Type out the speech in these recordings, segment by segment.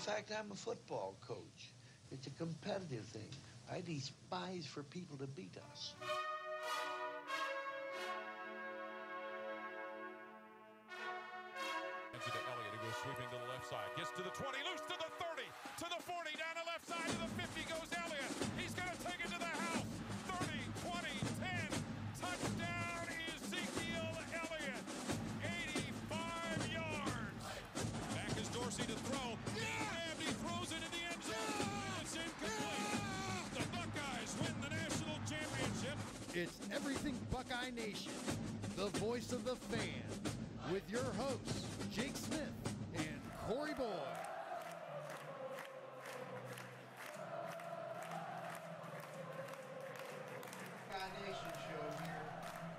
fact, I'm a football coach. It's a competitive thing. I despise for people to beat us. To Elliott, who goes sweeping to the left side. Gets to the 20, loose to the 30, to the 40, down the left side to the 50 goes Elliott. He's going to take it to the house. 30, 20, 10. Touchdown, Ezekiel Elliott. 85 yards. Back is Dorsey to throw. And he throws it in the end zone. It's incomplete. The Buckeyes win the national championship. It's Everything Buckeye Nation, the voice of the fan, with your hosts, Jake Smith and Corey Boyd. Buckeye Nation show here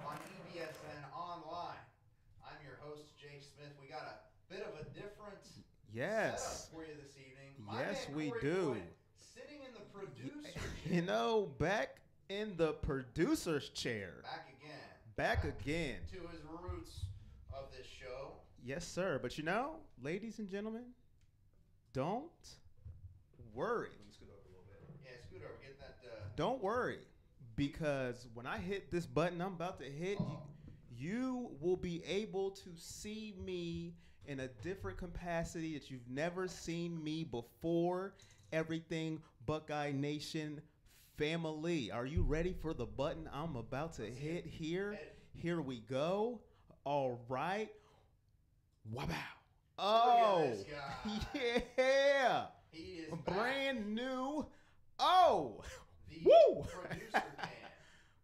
on EBSN Online. I'm your host, Jake Smith. We got a bit of a different setup for you this evening. Yes, we Corey do. Boyd, sitting in the producer's chair. You know, back in the producer's chair. Back again. To his roots of this show. Yes, sir. But you know, ladies and gentlemen, don't worry. Let me scoot over a little bit. Yeah, scoot over. Get that. Don't worry, because when I hit this button I'm about to hit, you will be able to see me in a different capacity that you've never seen me before. Everything Buckeye Nation family. Are you ready for the button I'm about to hit here? Here we go. All right. Wow. Oh, look at this guy. Yeah. He is brand new. Oh, the woo. Producer Cam.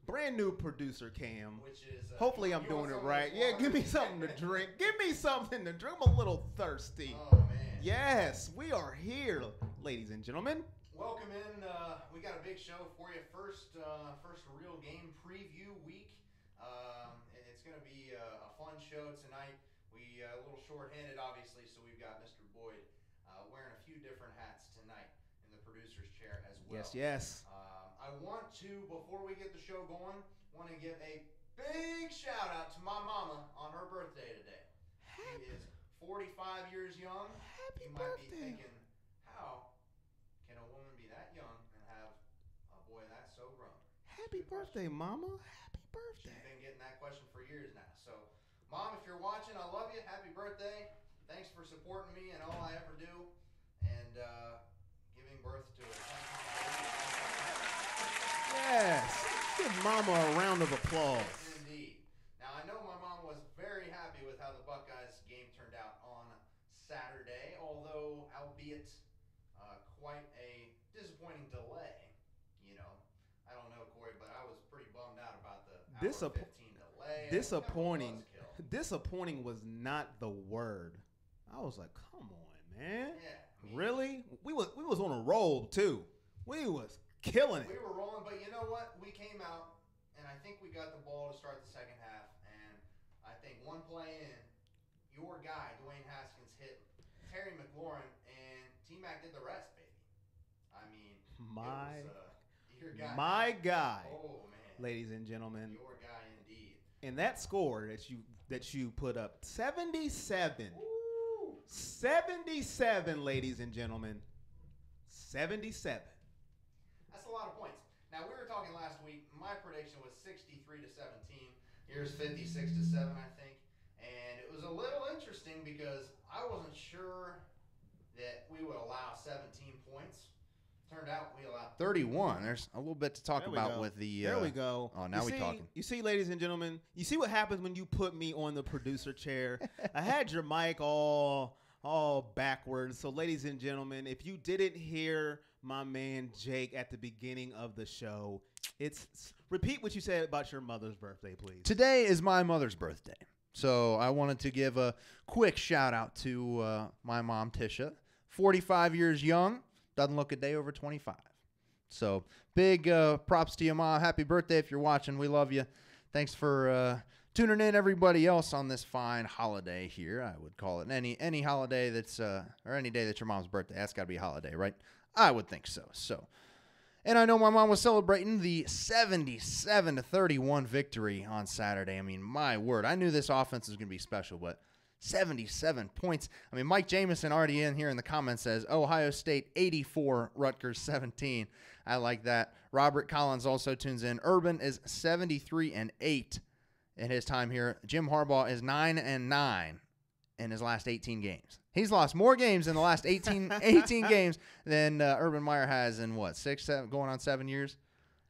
Brand new producer Cam. Which is. Hopefully I'm doing it right. Yeah, give me something to drink. Give me something to drink. I'm a little thirsty. Oh, man. Yes, we are here, ladies and gentlemen. Welcome in. We got a big show for you. First real game preview week. It's going to be a fun show tonight. We a little short-handed, obviously, so we've got Mr. Boyd wearing a few different hats tonight in the producer's chair as well. Yes. I want to, before we get the show going, want to give a big shout-out to my mama on her birthday today. She is 45 years young. Happy you might birthday. be thinking, how can a woman be that young and have a boy that's so grown? Happy birthday, Mama. Happy She's birthday. been getting that question for years now. So, Mom, if you're watching, I love you. Happy birthday. Thanks for supporting me and all I ever do. And giving birth to a Yes. Give Mama a round of applause. Indeed. Now, I know my mom was very happy with how the Buckeyes game turned out on Saturday, although, albeit quite a disappointing delay. You know, I don't know, Corey, but I was pretty bummed out about the hour 15 delay. Disappointing. Disappointing was not the word. I was like, come on, man. Yeah. Really? We was on a roll too. We was killing it. We were rolling, but you know what? We came out, and I think we got the ball to start the second half, and I think one play in, your guy, Dwayne Haskins, hit Terry McLaurin, and T-Mac did the rest, baby. I mean, your guy. My guy. Oh, man. Ladies and gentlemen. Your guy indeed. And that score that you put up, 77. Woo. 77, ladies and gentlemen. 77. That's a lot of points. Now, we were talking last week. My prediction was 63 to 17. Yours 56 to 7, I think. And it was a little interesting because I wasn't sure that we would allow 17 points. Turned out we allowed 31. There's a little bit to talk about with the. There we go. Oh, now we're talking. You see, ladies and gentlemen, you see what happens when you put me on the producer chair. I had your mic all backwards. So, ladies and gentlemen, if you didn't hear my man Jake at the beginning of the show, repeat what you said about your mother's birthday, please. Today is my mother's birthday. So I wanted to give a quick shout out to my mom, Tisha. 45 years young. Doesn't look a day over 25. So big props to you, Ma. Happy birthday if you're watching. We love you. Thanks for tuning in, everybody else, on this fine holiday here. I would call it any holiday that's or any day that's your mom's birthday. That's got to be a holiday, right? I would think so. And I know my mom was celebrating the 77-31 victory on Saturday. I mean, my word. I knew this offense was going to be special, but 77 points. I mean, Mike Jamison already in here in the comments says, Ohio State 84, Rutgers 17. I like that. Robert Collins also tunes in. Urban is 73-8 in his time here. Jim Harbaugh is 9-9 in his last 18 games. He's lost more games in the last 18 games than Urban Meyer has in, what, 6, 7, going on 7 years?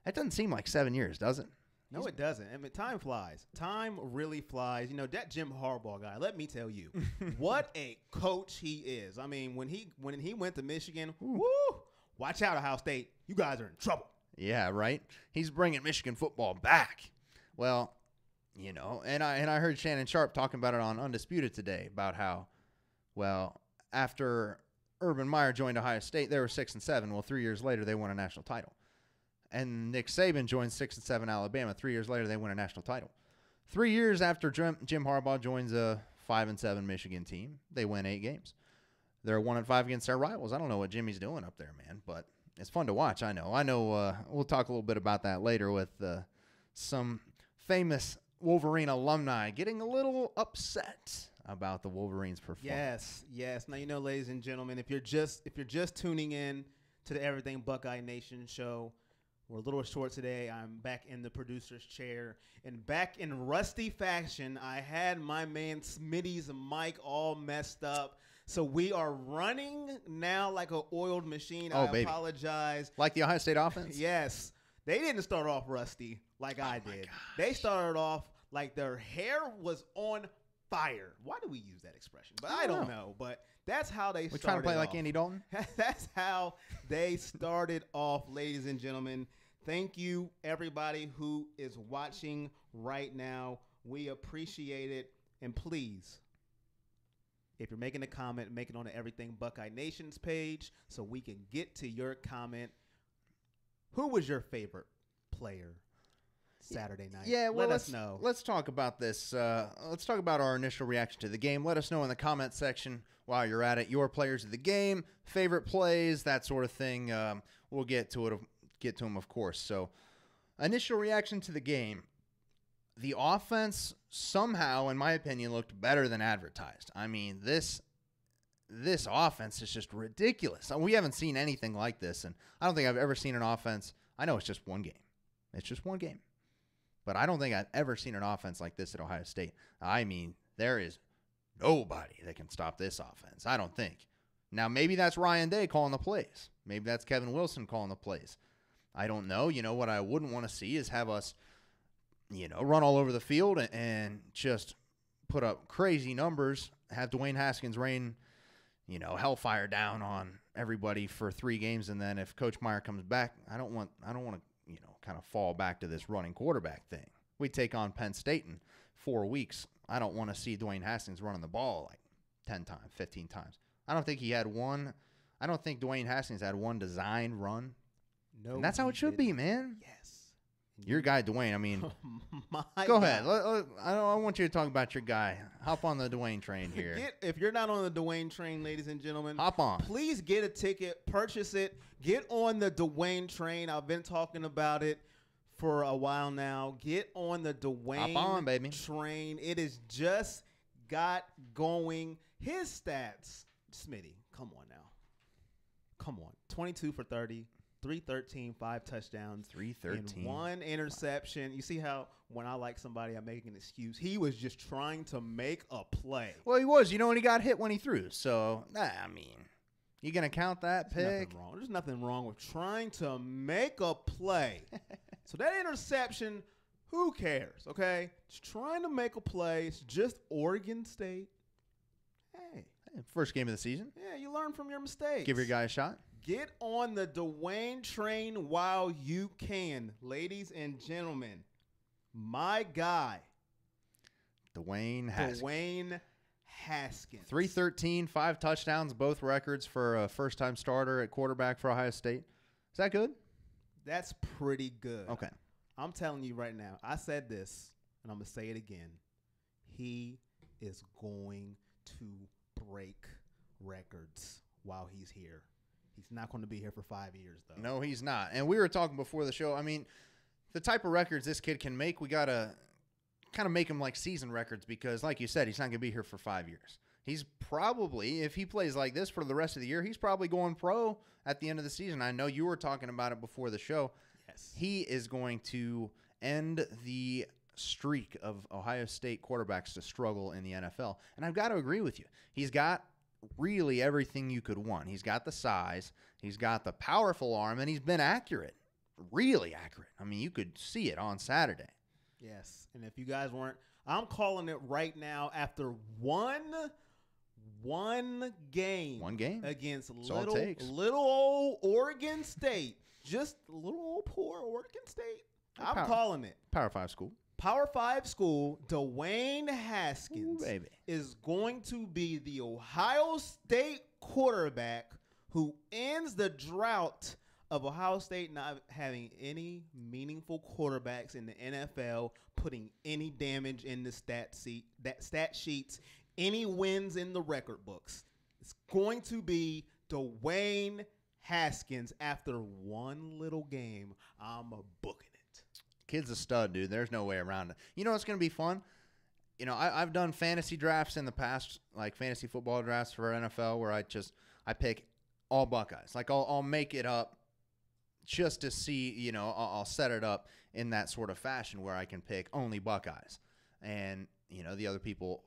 That doesn't seem like 7 years, does it? No, it doesn't. I mean, time flies. Time really flies. You know, that Jim Harbaugh guy, let me tell you, what a coach he is. I mean, when he went to Michigan, woo, watch out, Ohio State. You guys are in trouble. Yeah, right? He's bringing Michigan football back. Well, you know, and I heard Shannon Sharp talking about it on Undisputed today about how, well, after Urban Meyer joined Ohio State, they were 6-7. Well, 3 years later, they won a national title. And Nick Saban joins 6-7 Alabama. 3 years later, they win a national title. 3 years after Jim Harbaugh joins a 5-7 Michigan team, they win 8 games. They're 1-5 against their rivals. I don't know what Jimmy's doing up there, man, but it's fun to watch. I know. We'll talk a little bit about that later with some famous Wolverine alumni getting a little upset about the Wolverines' performance. Yes. Now, you know, ladies and gentlemen, if you're just tuning in to the Everything Buckeye Nation show, we're a little short today. I'm back in the producer's chair. And back in rusty fashion, I had my man Smitty's mic all messed up. So we are running now like an oiled machine. I apologize. Like the Ohio State offense? Yes. They didn't start off rusty like I did. Gosh. They started off like their hair was on fire. Why do we use that expression? But I don't know. But that's how they started off. We're trying to play like Andy Dalton? That's how they started off, ladies and gentlemen. Thank you, everybody who is watching right now. We appreciate it. And please, if you're making a comment, make it on the Everything Buckeye Nation's page so we can get to your comment. Who was your favorite player Saturday night? Yeah, well, let us know. Let's talk about this. Let's talk about our initial reaction to the game. Let us know in the comment section while you're at it, your players of the game, favorite plays, that sort of thing. We'll get to it. Get to them, of course. So, initial reaction to the game. The offense somehow, in my opinion, looked better than advertised. I mean, this offense is just ridiculous. We haven't seen anything like this, and I don't think I've ever seen an offense. I know it's just one game. It's just one game. But I don't think I've ever seen an offense like this at Ohio State. I mean, there is nobody that can stop this offense, I don't think. Now, maybe that's Ryan Day calling the plays. Maybe that's Kevin Wilson calling the plays. I don't know. You know, what I wouldn't want to see is have us, you know, run all over the field and just put up crazy numbers, have Dwayne Haskins rain, you know, hellfire down on everybody for 3 games, and then if Coach Meyer comes back, I don't want to, you know, kind of fall back to this running quarterback thing. We take on Penn State in 4 weeks. I don't want to see Dwayne Haskins running the ball like 10 times, 15 times. I don't think Dwayne Haskins had one designed run. No, and that's how it should be, man. Yes. Your guy, Dwayne, I mean, My go God. ahead. I want you to talk about your guy. Hop on the Dwayne train here. If you're not on the Dwayne train, ladies and gentlemen, Hop on. Please get a ticket, purchase it, get on the Dwayne train. I've been talking about it for a while now. Get on the Dwayne Hop on, baby. train. It is just got going. His stats, Smitty, come on now. Come on. 22 for 30. 313, 5 touchdowns, 313, and 1 interception. You see how when I like somebody, I make an excuse. He was just trying to make a play. Well, he was. You know, and he got hit when he threw. So, I mean, you going to count that pick? Nothing wrong. There's nothing wrong with trying to make a play. So that interception, who cares, okay? Just trying to make a play. It's just Oregon State. Hey, first game of the season. Yeah, you learn from your mistakes. Give your guy a shot. Get on the Dwayne train while you can, ladies and gentlemen. My guy, Dwayne Haskins. 313, 5 touchdowns, both records for a first-time starter at quarterback for Ohio State. Is that good? That's pretty good. Okay. I'm telling you right now, I said this, and I'm going to say it again. He is going to break records while he's here. He's not going to be here for 5 years, though. No, he's not. And we were talking before the show. I mean, the type of records this kid can make, we got to kind of make them like season records because, like you said, he's not going to be here for 5 years. He's probably, if he plays like this for the rest of the year, he's probably going pro at the end of the season. I know you were talking about it before the show. Yes. He is going to end the streak of Ohio State quarterbacks to struggle in the NFL. And I've got to agree with you. He's got really everything you could want. He's got the size, he's got the powerful arm, and he's been accurate, really accurate. I mean, you could see it on Saturday. Yes. And if you guys weren't, I'm calling it right now after one game. One game Against That's all it takes. little old Oregon State. Just little old poor Oregon State. I'm calling it. Power 5 school. Power 5 school, Dwayne Haskins baby. is going to be the Ohio State quarterback who ends the drought of Ohio State not having any meaningful quarterbacks in the NFL, putting any damage in the stat sheets, any wins in the record books. It's going to be Dwayne Haskins after one little game. I'm booking it. Kid's a stud, dude. There's no way around it. You know what's going to be fun? You know, I've done fantasy drafts in the past, like fantasy football drafts for NFL, where I pick all Buckeyes. Like I'll make it up just to see, you know, I'll set it up in that sort of fashion where I can pick only Buckeyes. And, you know, the other people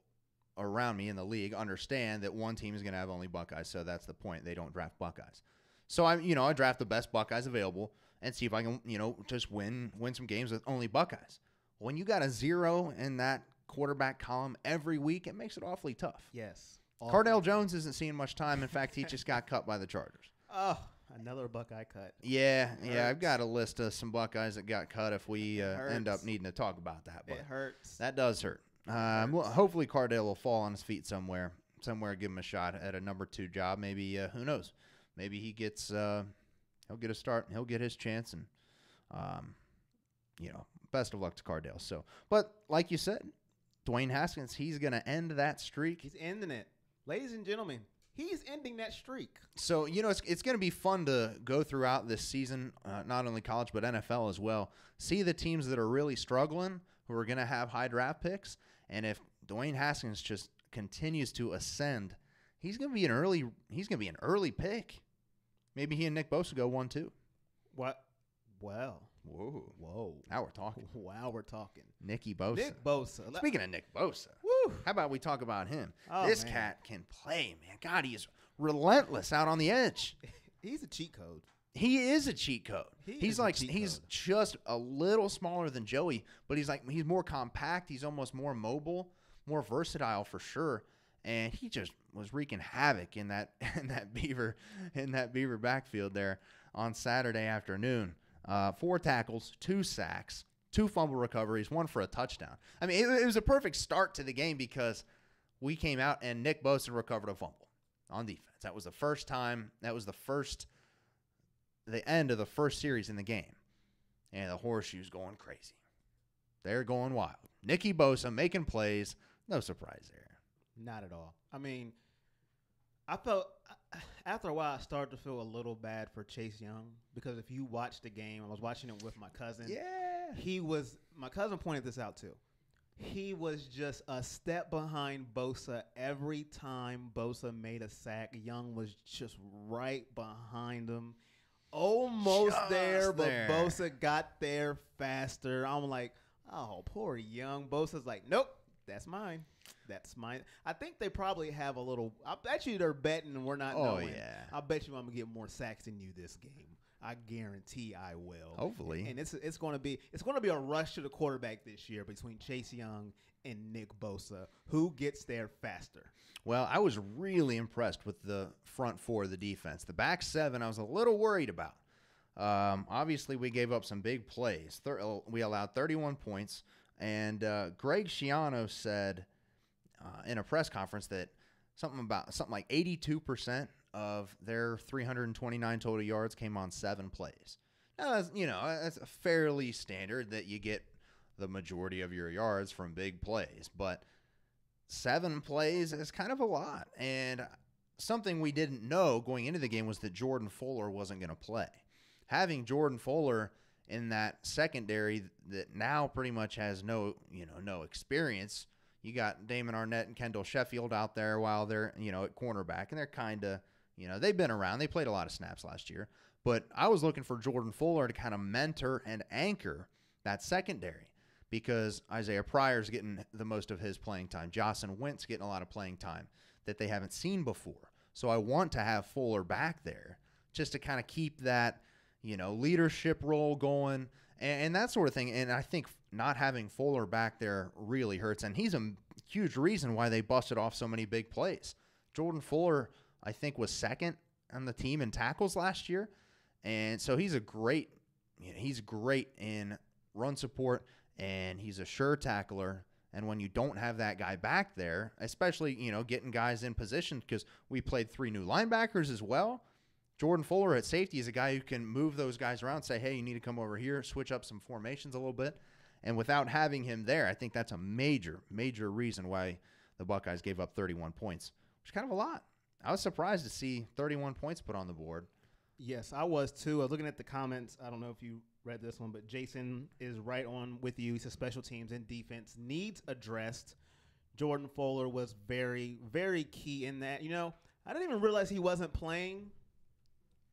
around me in the league understand that one team is going to have only Buckeyes, so that's the point. They don't draft Buckeyes. So I draft the best Buckeyes available and see if I can, you know, just win some games with only Buckeyes. When you got a 0 in that quarterback column every week, it makes it awfully tough. Yes. Cardale Jones isn't seeing much time. In fact, he just got cut by the Chargers. Oh, another Buckeye cut. Yeah, I've got a list of some Buckeyes that got cut if we end up needing to talk about that. But it hurts. That does hurt. Well, hopefully Cardale will fall on his feet somewhere, give him a shot at a number 2 job. Maybe, who knows? Maybe he gets, he'll get a start. He'll get his chance, and, you know, best of luck to Cardale. So, but like you said, Dwayne Haskins, he's going to end that streak. He's ending it. Ladies and gentlemen, he's ending that streak. So, you know, it's going to be fun to go throughout this season, not only college but NFL as well. See the teams that are really struggling, who are going to have high draft picks, and if Dwayne Haskins just continues to ascend, he's going to be an early pick. Maybe he and Nick Bosa go 1-2. What? Well. Whoa. Now we're talking. Wow, we're talking. Nicky Bosa. Nick Bosa. Speaking of Nick Bosa, woo. How about we talk about him? Oh, this man. cat can play, man. God, he is relentless out on the edge. He's a cheat code. He is a cheat code. He's just a little smaller than Joey, but he's more compact. He's almost more mobile, more versatile for sure. And he just was wreaking havoc in that Beaver backfield there on Saturday afternoon. 4 tackles, 2 sacks, 2 fumble recoveries, 1 for a touchdown. I mean, it was a perfect start to the game because we came out and Nick Bosa recovered a fumble on defense. That was the first time. That was the end of the first series in the game. And the Horseshoes going crazy. They're going wild. Nicky Bosa making plays. No surprise there. Not at all. I mean, I felt after a while I started to feel a little bad for Chase Young because if you watch the game, I was watching it with my cousin. Yeah. My cousin pointed this out too. He was just a step behind Bosa every time Bosa made a sack. Young was just right behind him. Almost Just there, but there. Bosa got there faster. I'm like, oh, poor Young. Bosa's like, nope, that's mine. That's mine. I think they probably have a little. I bet you they're betting and we're not knowing. Yeah. I bet you I'm going to get more sacks than you this game. I guarantee I will. Hopefully. And it's going to be a rush to the quarterback this year between Chase Young and Nick Bosa. Who gets there faster? Well, I was really impressed with the front 4 of the defense. The back 7, I was a little worried about. Obviously, we gave up some big plays. We allowed 31 points, and Greg Schiano said in a press conference that something like 82% of their 329 total yards came on 7 plays. Now, that's fairly standard that you get the majority of your yards from big plays, but 7 plays is kind of a lot. And something we didn't know going into the game was that Jordan Fuller wasn't going to play. Having Jordan Fuller in that secondary that now pretty much has no experience. You got Damon Arnett and Kendall Sheffield out there while they're, at cornerback, and they're kind of, they've been around. They played a lot of snaps last year. But I was looking for Jordan Fuller to kind of mentor and anchor that secondary because Isaiah Pryor's getting the most of his playing time. Jocelyn Wentz getting a lot of playing time that they haven't seen before. So I want to have Fuller back there just to kind of keep that, leadership role going and that sort of thing. And I think not having Fuller back there really hurts. And he's a huge reason why they busted off so many big plays. Jordan Fuller, I think, was second on the team in tackles last year. And so he's great in run support, and he's a sure tackler. And when you don't have that guy back there, especially, getting guys in position, because we played 3 new linebackers as well, Jordan Fuller at safety is a guy who can move those guys around, say, hey, you need to come over here, switch up some formations a little bit. And without having him there, I think that's a major, major reason why the Buckeyes gave up 31 points, which is kind of a lot. I was surprised to see 31 points put on the board. Yes, I was too. I was looking at the comments. I don't know if you read this one, but Jason is right on with you. He says special teams and defense needs addressed. Jordan Fuller was very, very key in that. I didn't even realize he wasn't playing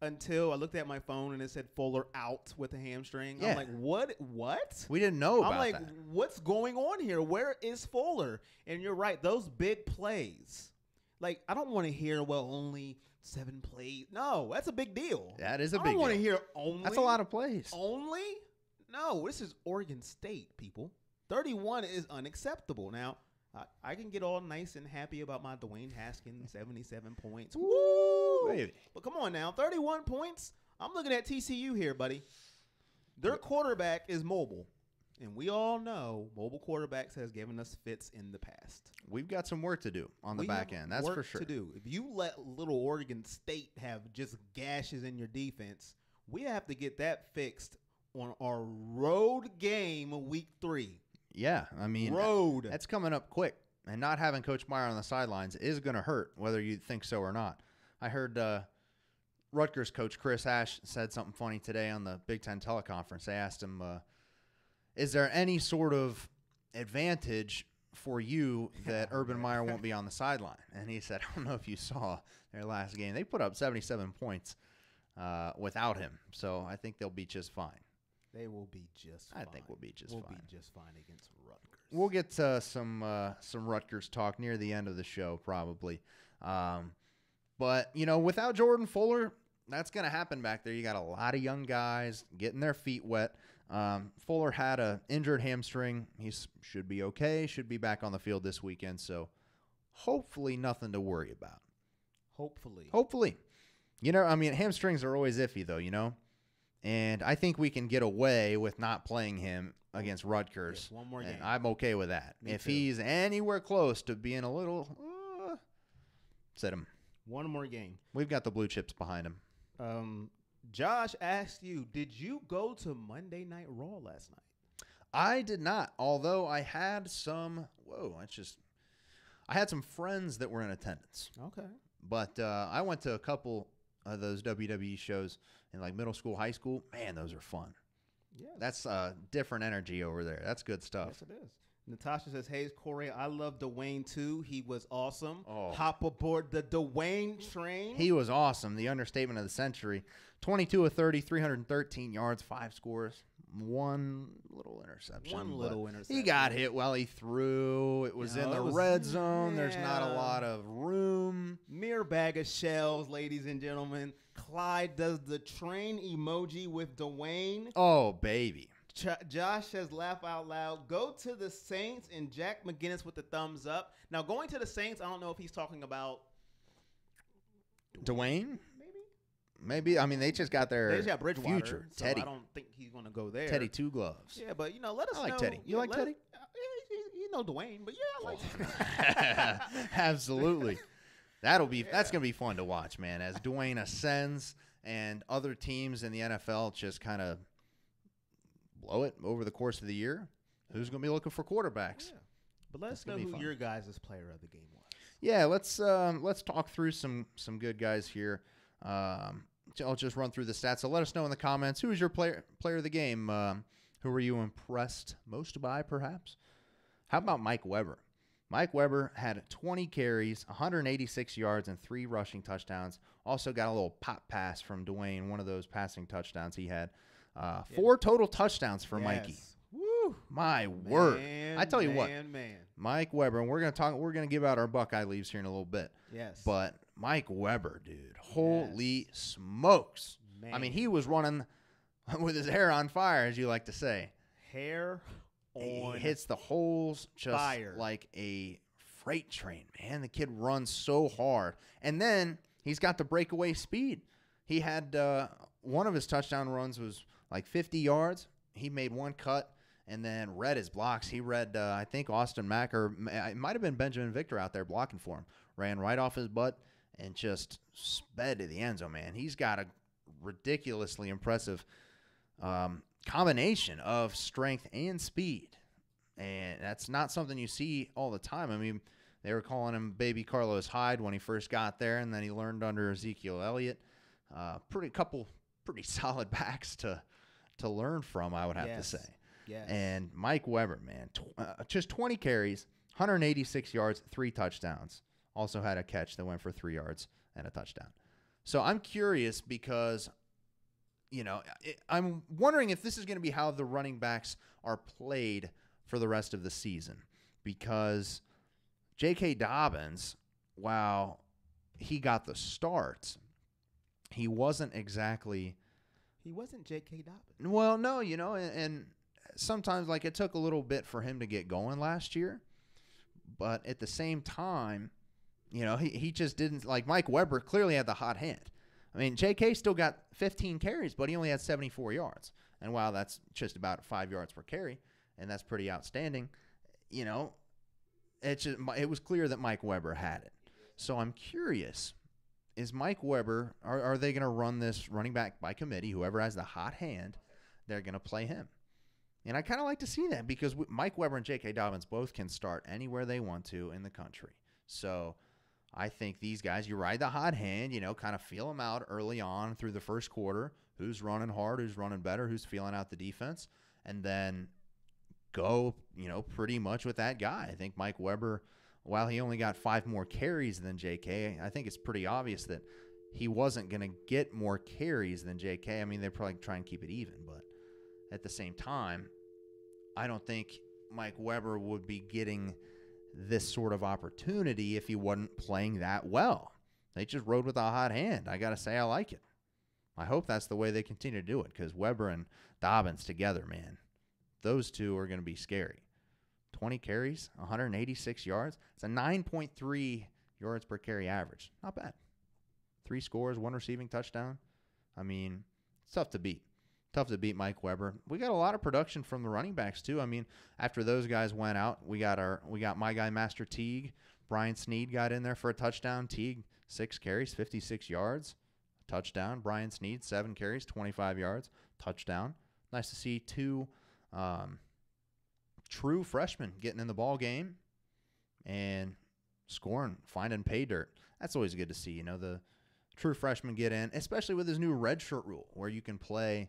until I looked at my phone and it said Fuller out with a hamstring. Yeah. I'm like, what? We didn't know about that. I'm like, what's going on here? Where is Fuller? And you're right, those big plays. Like, I don't want to hear, only 7 plays. No, that's a big deal. That is a big deal. I deal. don't want to hear only. That's a lot of plays. Only? No, this is Oregon State, people. 31 is unacceptable. Now, I can get all nice and happy about my Dwayne Haskins 77 points. Woo! Baby. But come on now, 31 points? I'm looking at TCU here, buddy. Their quarterback is mobile. And we all know mobile quarterbacks has given us fits in the past. We've got some work to do on the back end. That's for sure. To do. If you let little Oregon State have just gashes in your defense, we have to get that fixed on our road game week 3. Yeah, I mean, that's coming up quick. And not having Coach Meyer on the sidelines is going to hurt, whether you think so or not. I heard Rutgers coach Chris Ash said something funny today on the Big Ten teleconference. They asked him, is there any sort of advantage for you that Urban Meyer won't be on the sideline? And he said, I don't know if you saw their last game. They put up 77 points without him. So I think they'll be just fine. They will be just fine. I think we'll be just fine. We'll be just fine against Rutgers. We'll get to some Rutgers talk near the end of the show probably. But, without Jordan Fuller, that's going to happen back there. You got a lot of young guys getting their feet wet. Fuller had an injured hamstring. He should be okay, should be back on the field this weekend. So hopefully nothing to worry about. Hopefully. Hamstrings are always iffy though, And I think we can get away with not playing him against Rutgers. Yes, one more game. I'm okay with that. If too. he's anywhere close to being a little, sit him. One more game. We've got the blue chips behind him. Josh asked you, did you go to Monday Night Raw last night? I did not, although I had I had some friends that were in attendance. Okay. But I went to a couple of those WWE shows in like middle school, high school. Man, those are fun. Yeah. That's different energy over there. That's good stuff. Yes, it is. Natasha says, hey, Corey, I love Dwayne, too. He was awesome. Oh. Hop aboard the Dwayne train. He was awesome. The understatement of the century. 22 of 30, 313 yards, 5 scores, one little interception. He got hit while he threw. It was in the red zone. Yeah. There's not a lot of room. Mere bag of shells, ladies and gentlemen. Clyde does the train emoji with Dwayne. Oh, baby. Josh says, laugh out loud. Go to the Saints, and Jack McGinnis with the thumbs up. Now, going to the Saints, I don't know if he's talking about Dwayne? Maybe. I mean, they just got their Bridgewater, future. So Teddy. I don't think he's going to go there. Teddy Two Gloves. Yeah, but, let us know. I like Teddy. You like Teddy? You know Dwayne, but yeah, I like Teddy. Absolutely. That's going to be fun to watch, man, as Dwayne ascends and other teams in the NFL just kind of blow it over the course of the year. Who's going to be looking for quarterbacks? Yeah. But let us know who your guys' player of the game was. Yeah, let's talk through some good guys here. I'll just run through the stats. So let us know in the comments, who is your player of the game? Who were you impressed most by, perhaps? How about Mike Weber? Mike Weber had 20 carries, 186 yards, and 3 rushing touchdowns. Also got a little pop pass from Dwayne, one of those passing touchdowns he had. 4 total touchdowns for Mikey. Woo! My word! I tell you what, Mike Weber, and we're gonna give out our Buckeye leaves here in a little bit. Yes. But Mike Weber, dude, holy smokes! Man. I mean, he was running with his hair on fire, as you like to say. Hair on He hits the holes just fire. like a freight train, man. The kid runs so hard. And then he's got the breakaway speed. He had one of his touchdown runs was like 50 yards. He made one cut and then read his blocks. He read, I think, Austin Mack, or it might have been Benjamin Victor out there blocking for him. Ran right off his butt and just sped to the end zone, man. He's got a ridiculously impressive combination of strength and speed, and that's not something you see all the time. I mean, they were calling him Baby Carlos Hyde when he first got there, and then he learned under Ezekiel Elliott. Pretty solid backs to learn from, I would have to say. Yes. And Mike Weber, man, just 20 carries, 186 yards, 3 touchdowns. Also had a catch that went for 3 yards and a touchdown. So I'm curious because, you know, I'm wondering if this is going to be how the running backs are played for the rest of the season, because J.K. Dobbins, while he got the start, he wasn't exactly. He wasn't J.K. Dobbins. Well, no, you know, and sometimes, like, it took a little bit for him to get going last year, but at the same time, you know, he just didn't. Like, Mike Weber clearly had the hot hand. I mean, J.K. still got 15 carries, but he only had 74 yards. And while that's just about 5 yards per carry, and that's pretty outstanding, you know, it was clear that Mike Weber had it. So I'm curious, is Mike Weber, are they going to run this running back by committee? Whoever has the hot hand, they're going to play him. And I kind of like to see that, because Mike Weber and J.K. Dobbins both can start anywhere they want to in the country. So I think these guys, you ride the hot hand, you know, kind of feel them out early on through the first quarter. Who's running hard, who's running better, who's feeling out the defense, and then go, you know, pretty much with that guy. I think Mike Weber, while he only got 5 more carries than J.K., I think it's pretty obvious that he wasn't going to get more carries than J.K. I mean, they're probably trying to keep it even, but at the same time, I don't think Mike Weber would be getting this sort of opportunity if he wasn't playing that well. They just rode with a hot hand. I got to say, I like it. I hope that's the way they continue to do it, because Weber and Dobbins together, man, those two are going to be scary. 20 carries, 186 yards. It's a 9.3 yards per carry average. Not bad. 3 scores, 1 receiving touchdown. I mean, it's tough to beat. Tough to beat Mike Weber. We got a lot of production from the running backs too. I mean, after those guys went out, we got my guy Master Teague. Brian Snead got in there for a touchdown. Teague, 6 carries, 56 yards. Touchdown. Brian Snead, 7 carries, 25 yards. Touchdown. Nice to see 2 true freshmen getting in the ball game and scoring, finding pay dirt. That's always good to see. You know, the true freshmen get in, especially with his new redshirt rule, where you can play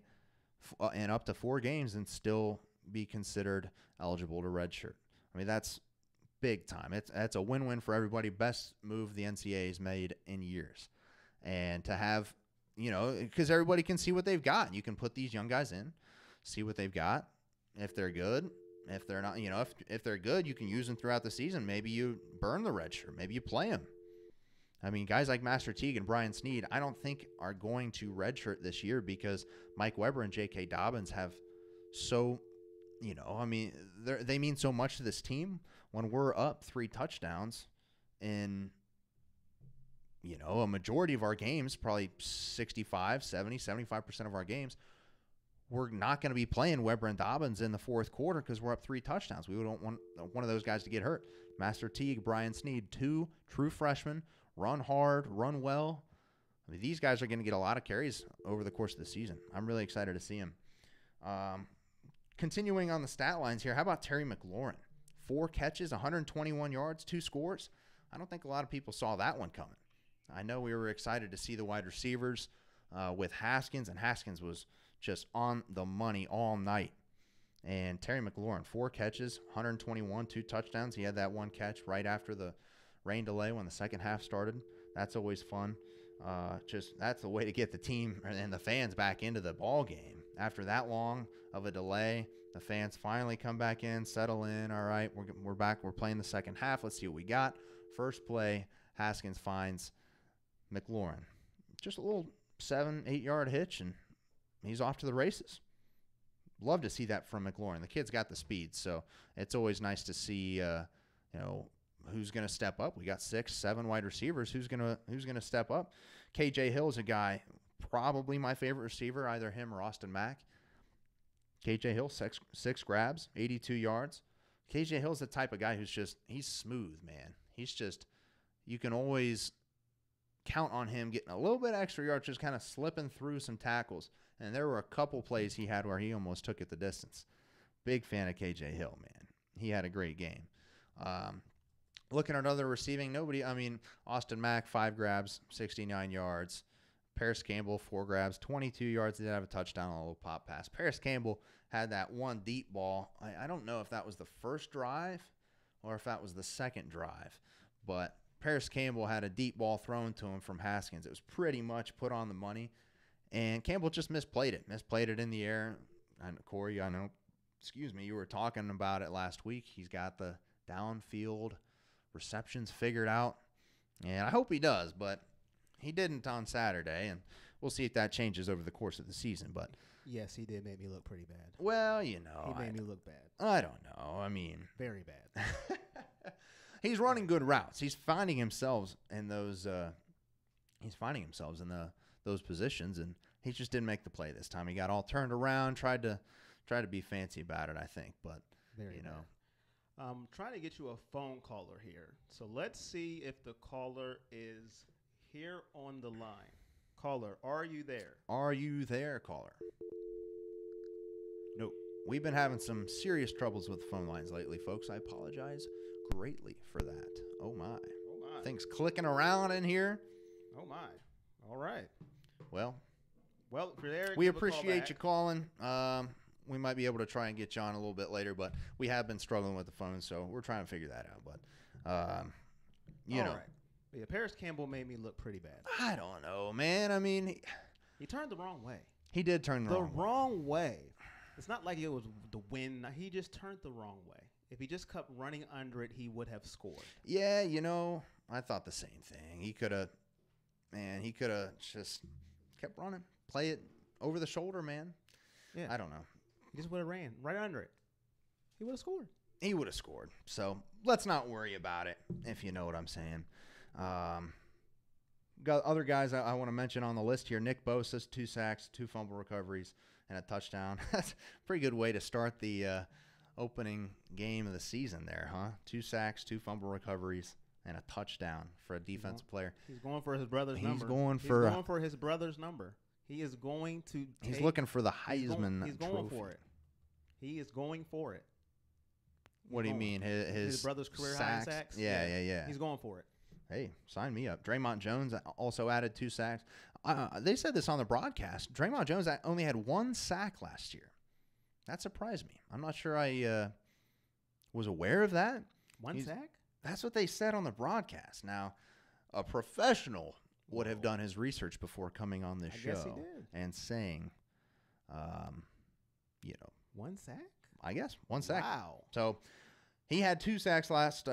in up to 4 games and still be considered eligible to redshirt. I mean, that's big time. That's a win-win for everybody. Best move the NCAA's made in years. And to have, you know, because everybody can see what they've got. You can put these young guys in, see what they've got. If they're good, if they're not, you know, if they're good, you can use them throughout the season. Maybe you burn the red shirt. Maybe you play them. I mean, guys like Master Teague and Brian Snead, I don't think are going to redshirt this year, because Mike Weber and J.K. Dobbins have so, you know, I mean, they mean so much to this team. When we're up 3 touchdowns in, you know, a majority of our games, probably 65, 70, 75% of our games, we're not going to be playing Weber and Dobbins in the fourth quarter because we're up 3 touchdowns. We don't want one of those guys to get hurt. Master Teague, Brian Snead, 2 true freshmen, run hard, run well. I mean, these guys are going to get a lot of carries over the course of the season. I'm really excited to see them. Continuing on the stat lines here, how about Terry McLaurin? 4 catches, 121 yards, 2 scores. I don't think a lot of people saw that one coming. I know we were excited to see the wide receivers with Haskins, and Haskins was just on the money all night. And Terry McLaurin, 4 catches, 121, 2 touchdowns. He had that one catch right after the rain delay when the second half started. That's always fun. That's the way to get the team and the fans back into the ball game. After that long of a delay, the fans finally come back in, settle in. All right, we're back. We're playing the second half. Let's see what we got. First play, Haskins finds McLaurin. Just a little 7-8 yard hitch, and he's off to the races. Love to see that from McLaurin. The kid's got the speed, so it's always nice to see, who's going to step up. We got 6-7 wide receivers. Who's gonna step up? KJ Hill is a guy, probably my favorite receiver, either him or Austin Mack. KJ Hill, 6 grabs, 82 yards. KJ Hill's the type of guy he's smooth, man. You can always count on him getting a little bit extra yards, just kind of slipping through some tackles. And there were a couple plays he had where he almost took it the distance. Big fan of KJ Hill, man. He had a great game. Looking at other receiving, Austin Mack, 5 grabs, 69 yards. Paris Campbell, 4 grabs, 22 yards. He did have a touchdown on a little pop pass. Paris Campbell had that one deep ball. I don't know if that was the first drive or if that was the second drive, but Paris Campbell had a deep ball thrown to him from Haskins. It was pretty much put on the money, and Campbell just misplayed it in the air. And Corey, you were talking about it last week. He's got the downfield receptions figured out, and I hope he does, but he didn't on Saturday, and we'll see if that changes over the course of the season. But yes, he did make me look pretty bad. Well, he made me look bad. I don't know. Very bad. He's running good routes. He's finding himself in those. Those positions, and he just didn't make the play this time. He got all turned around, tried to be fancy about it, I think, but Very bad. I'm trying to get you a phone caller here. So let's see if the caller is here on the line. Caller, are you there? Are you there, caller? Nope. We've been having some serious troubles with phone lines lately, folks. I apologize greatly for that. Oh, my. Things clicking around in here. Oh, my. All right. Well, if you're there, we appreciate you calling. We might be able to try and get you on a little bit later, but we have been struggling with the phone, so we're trying to figure that out. But, All right. Yeah, Paris Campbell made me look pretty bad. I don't know, man. He turned the wrong way. He did turn the wrong way. It's not like it was the win. He just turned the wrong way. If he just kept running under it, he would have scored. Yeah, I thought the same thing. He could have just kept running. Play it over the shoulder, man. Yeah. I don't know. He just would have ran right under it. He would have scored. He would have scored. So let's not worry about it, if you know what I'm saying. Got other guys I want to mention on the list here. Nick Bosa's 2 sacks, 2 fumble recoveries, and a touchdown. That's a pretty good way to start the opening game of the season there, huh? 2 sacks, 2 fumble recoveries, and a touchdown for a defensive player. He's going for his brother's number. He's going for his brother's number. He is going to He's looking for the Heisman He's going trophy. for it. He is going for it. What do you mean? His brother's career sacks? high sacks? Yeah. He's going for it. Hey, sign me up. Draymond Jones also added 2 sacks. They said this on the broadcast. Draymond Jones only had 1 sack last year. That surprised me. I'm not sure I was aware of that. One sack? That's what they said on the broadcast. Now, a professional would have done his research before coming on this show guess he did. and saying, 1 sack? I guess 1 sack. Wow. So he had 2 sacks last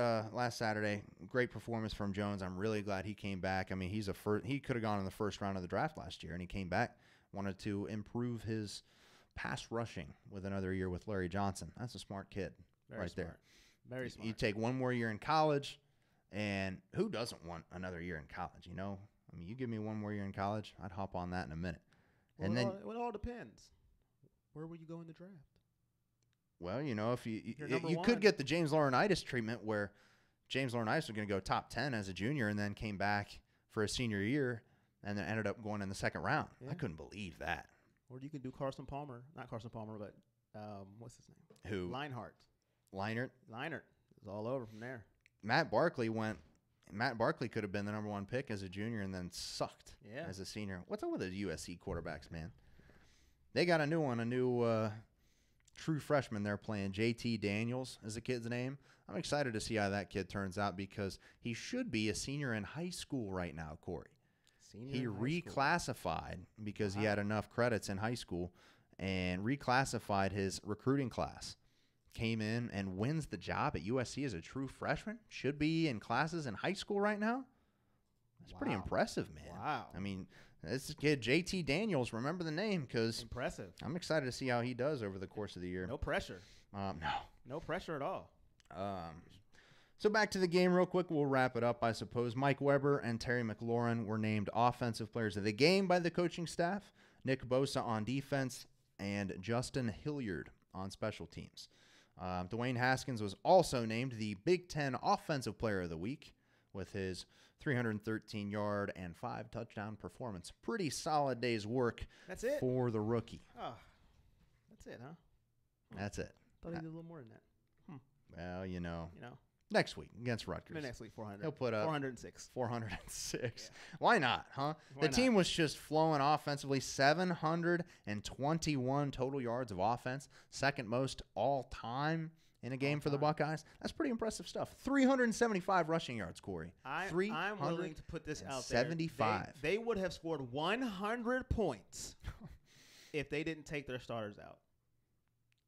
Saturday. Great performance from Jones. I'm really glad he came back. He could have gone in the first round of the draft last year, and he came back. Wanted to improve his pass rushing with another year with Larry Johnson. That's a smart kid. Very smart. There. Very smart. You take 1 more year in college, and who doesn't want another year in college? You give me 1 more year in college, I'd hop on that in a minute. Well, and it all depends. Where will you go in the draft? Well, if you one. could get the James Laurinaitis treatment, where James Laurinaitis was going to go top 10 as a junior and then came back for his senior year and then ended up going in the 2nd round. Yeah. I couldn't believe that. Or you can do Carson Palmer. Not Carson Palmer, but what's his name? Who? Leinart. Leinart. Leinart is all over from there. Matt Barkley went Matt Barkley could have been the number 1 pick as a junior and then sucked Yeah. as a senior. What's up with those USC quarterbacks, man? They got a new true freshman they're playing. JT Daniels is the kid's name. I'm excited to see how that kid turns out because he should be a senior in high school right now, Corey. He reclassified because he had enough credits in high school and reclassified his recruiting class. Came in and wins the job at USC as a true freshman. Should be in classes in high school right now. That's pretty impressive, man. Wow. I mean, this kid, JT Daniels, remember the name because Impressive. I'm excited to see how he does over the course of the year. No pressure. No pressure at all. So back to the game real quick. We'll wrap it up, I suppose. Mike Weber and Terry McLaurin were named offensive players of the game by the coaching staff. Nick Bosa on defense and Justin Hilliard on special teams. Dwayne Haskins was also named the Big Ten Offensive Player of the Week with his 313-yard and 5-touchdown performance. Pretty solid day's work for the rookie. Oh, that's it, huh? That's it. Thought he did a little more than that. Well, you know, next week against Rutgers. Next week, 400. He'll put up 406. 406. Yeah. Why not, huh? Why the team was just flowing offensively. 721 total yards of offense. Second most all time in a game for the Buckeyes. That's pretty impressive stuff. 375 rushing yards, Corey. I'm willing to put this out there. 75. They would have scored 100 points if they didn't take their starters out.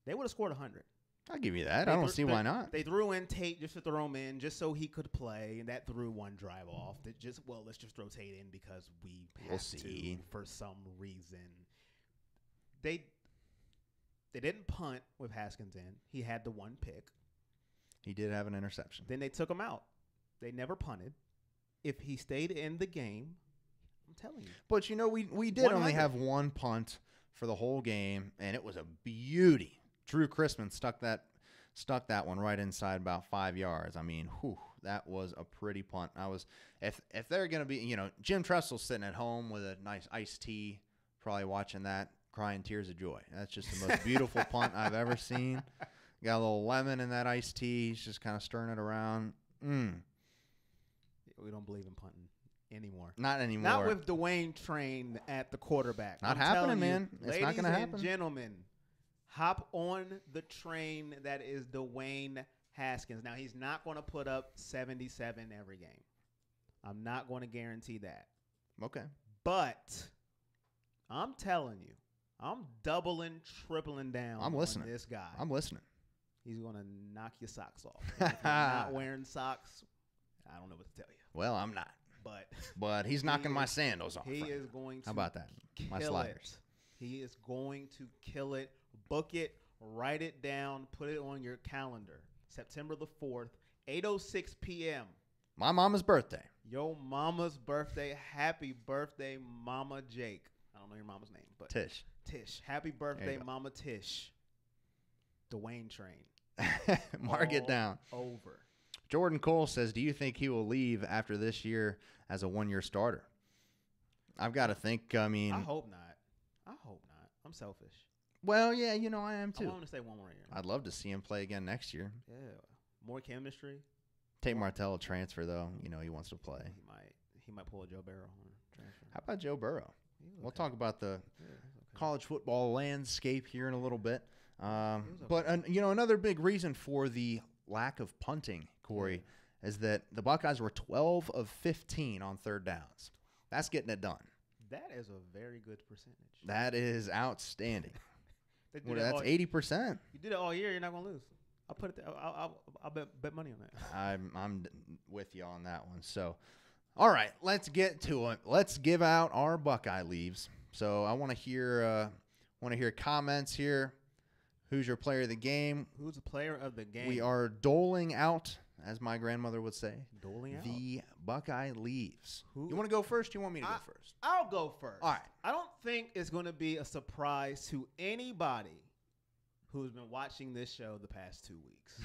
They would have scored 100. I'll give you that. I don't see why not. They threw in Tate just to throw him in, just so he could play, and that threw one drive off. Let's just throw Tate in because we'll see for some reason. They didn't punt with Haskins in. He had the 1 pick. He did have an interception. Then they took him out. They never punted. If he stayed in the game, I'm telling you. But, we did only have 1 punt for the whole game, and it was a beauty. Drew Chrisman stuck that one right inside about 5 yards. I mean, that was a pretty punt. If they're going to be, Jim Tressel's sitting at home with a nice iced tea, probably watching that, crying tears of joy. That's just the most beautiful punt I've ever seen. Got a little lemon in that iced tea. He's just kind of stirring it around. We don't believe in punting anymore. Not anymore. Not with Dwayne Train at the quarterback. Not happening, man. It's not going to happen. Ladies and gentlemen, hop on the train that is Dwayne Haskins. Now, he's not going to put up 77 every game. I'm not going to guarantee that. Okay. But I'm telling you, I'm doubling, tripling down on this guy. I'm listening. He's going to knock your socks off. If you're not wearing socks, I don't know what to tell you. Well, I'm not. But he's knocking my sandals off. He is going to How about that? My sliders. He is going to kill it. Book it. Write it down. Put it on your calendar. September the 4th, 8:06 p.m. My mama's birthday. Your mama's birthday. Happy birthday, Mama Jake. I don't know your mama's name, but Tish. Happy birthday, Mama Tish. Dwayne Train. Mark it down. Over. Jordan Cole says, do you think he will leave after this year as a 1-year starter? I've got to think, I hope not. I'm selfish. Well, yeah, I am too. I want him to stay 1 more year. I'd love to see him play again next year. Yeah. More chemistry. Tate Martell will transfer, though. He wants to play. He might pull a Joe Burrow transfer. How about Joe Burrow? We'll talk about the college football landscape here in a little bit. But another big reason for the lack of punting, Corey, is that the Buckeyes were 12 of 15 on third downs. That's getting it done. That is a very good percentage. That is outstanding. That's 80%. You did it all year. You're not gonna lose. I'll put it there. I'll bet money on that. I'm with you on that one. So, all right, let's get to it. Let's give out our Buckeye leaves. So I want to hear comments here. Who's your player of the game? Who's the player of the game? We are doling out, as my grandmother would say. Doling out. The Buckeye leaves. You want to go first? Or you want me to go first? I'll go first. All right. I don't think it's going to be a surprise to anybody who's been watching this show the past 2 weeks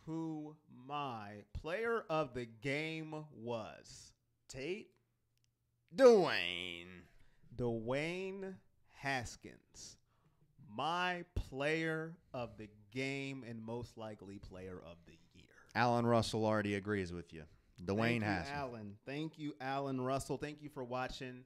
who my player of the game was. Tate Dwayne Haskins. My player of the game and most likely player of the year. Alan Russell already agrees with you. Dwayne Thank you, Haskins. Alan. Thank you, Alan Russell. Thank you for watching.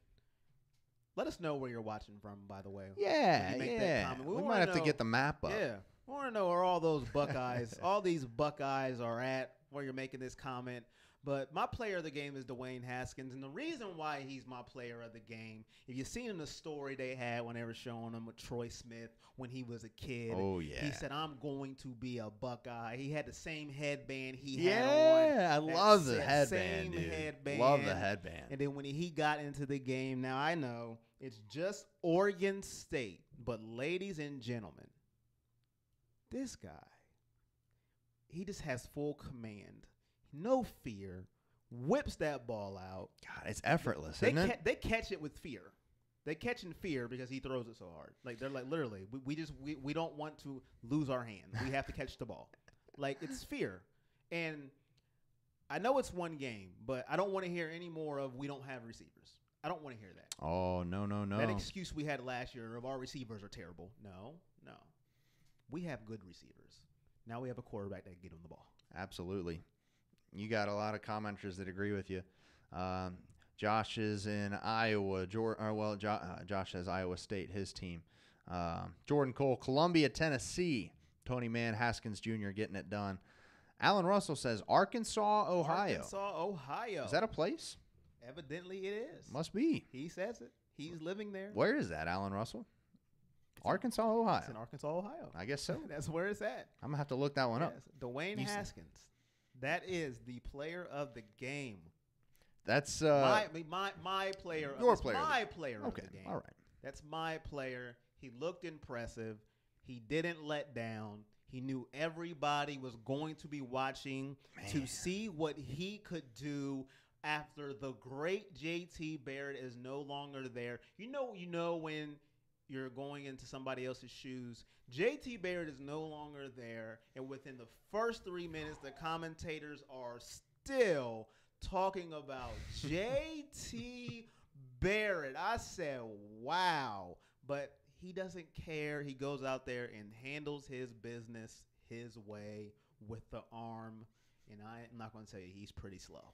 Let us know where you're watching from, by the way. Yeah, When you make that yeah. comment. We wanna might have to know- get the map up. Yeah. We want to know where all those Buckeyes, all these Buckeyes are at, where you're making this comment. But my player of the game is Dwayne Haskins. And the reason why he's my player of the game, if you've seen the story they had when they were showing him with Troy Smith when he was a kid. Oh, yeah. He said, I'm going to be a Buckeye. He had the same headband he had on. Yeah, I That love the sa- headband, same dude. headband. Love the headband. And then when he got into the game, now I know it's just Oregon State. But ladies and gentlemen, this guy, he just has full command. No fear. Whips that ball out. God, it's effortless, They, isn't it? they catch it with fear. They catch in fear because he throws it so hard. Like they're like literally, we don't want to lose our hands. We have to catch the ball. Like it's fear. And I know it's one game, but I don't want to hear any more of we don't have receivers. I don't want to hear that. Oh, no, no, no. That excuse we had last year of our receivers are terrible. No. We have good receivers. Now we have a quarterback that can get him the ball. Absolutely. You got a lot of commenters that agree with you. Josh is in Iowa. Josh has Iowa State, his team. Jordan Cole, Columbia, Tennessee. Tony Mann, Haskins Jr. getting it done. Alan Russell says Arkansas, Ohio. Arkansas, Ohio. Is that a place? Evidently it is. Must be. He says it. He's living there. Where is that, Alan Russell? Arkansas, Ohio. It's in Arkansas, Ohio. I guess so. That's where it's at. I'm going to have to look that one up. Yes. Dwayne You said- Haskins. That is the player of the game. That's my player. your it's player of the my player okay. of the game. All right. That's my player. He looked impressive. He didn't let down. He knew everybody was going to be watching to see what he could do after the great JT Barrett is no longer there. You know when you're going into somebody else's shoes. JT Barrett is no longer there, and within the first 3 minutes, the commentators are still talking about JT Barrett. I said, wow. But he doesn't care. He goes out there and handles his business his way with the arm. And I'm not going to tell you, he's pretty slow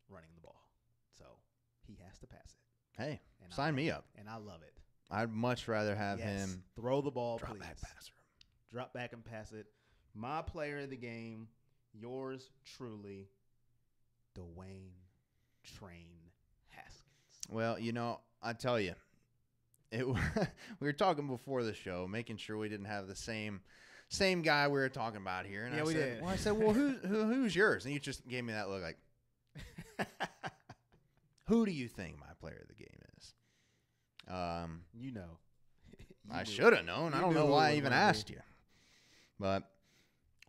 running the ball. So he has to pass it. Hey, And sign me up. And I love it. I'd much rather have him throw the ball, drop please. back passer. Drop back and pass it. My player of the game, yours truly, Dwayne Train Haskins. Well, I tell you, we were talking before the show, making sure we didn't have the same guy we were talking about here. And Yeah, I we said, did. Well, I said, well, who's yours? And you just gave me that look like, who do you think my player of the game is? You know. I should have known. I don't know why I even asked you. But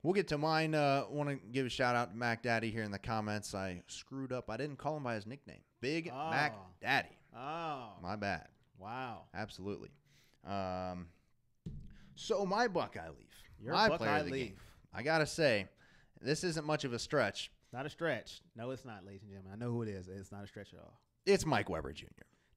we'll get to mine. Want to give a shout out to Mac Daddy here in the comments. I screwed up. I didn't call him by his nickname. Big Mac Daddy. Oh. My bad. Wow. Absolutely. So my Buckeye Leaf. Your my Buckeye player of the Leaf. game. I got to say, this isn't much of a stretch. Not a stretch. No, it's not, ladies and gentlemen. I know who it is. It's not a stretch at all. It's Mike Weber Jr.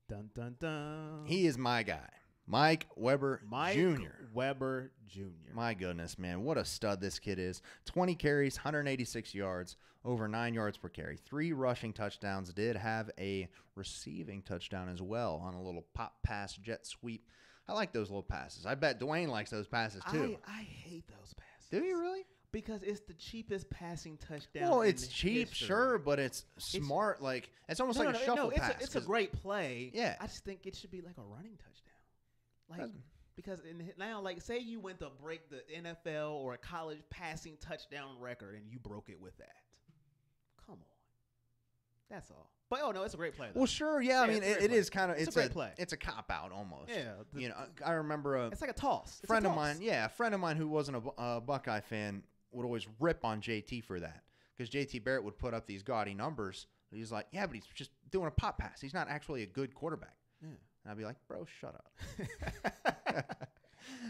Dun, dun, dun. He is my guy. Mike Weber Jr. Weber Jr. My goodness, man. What a stud this kid is. 20 carries, 186 yards, over 9 yards per carry. 3 rushing touchdowns. Did have a receiving touchdown as well on a little pop pass jet sweep. I like those little passes. I bet Dwayne likes those passes too. I hate those passes. Do you really? Because it's the cheapest passing touchdown. Well, in it's cheap, history. sure, but it's smart. It's almost like a shuffle pass. It's a great play. Yeah. I just think it should be like a running touchdown. Like, because now, like, say you went to break the NFL or a college passing touchdown record and you broke it with that. Come on. That's all. But, oh, no, it's a great play, though. Well, sure, yeah. I mean, it is kind of it's a great play. It's a cop out almost. Yeah. I remember it's like a toss. It's friend a of toss. mine. Yeah, a friend of mine who wasn't a Buckeye fan would always rip on JT for that because JT Barrett would put up these gaudy numbers. He's like, yeah, but he's just doing a pop pass. He's not actually a good quarterback. Yeah. And I'd be like, bro, shut up.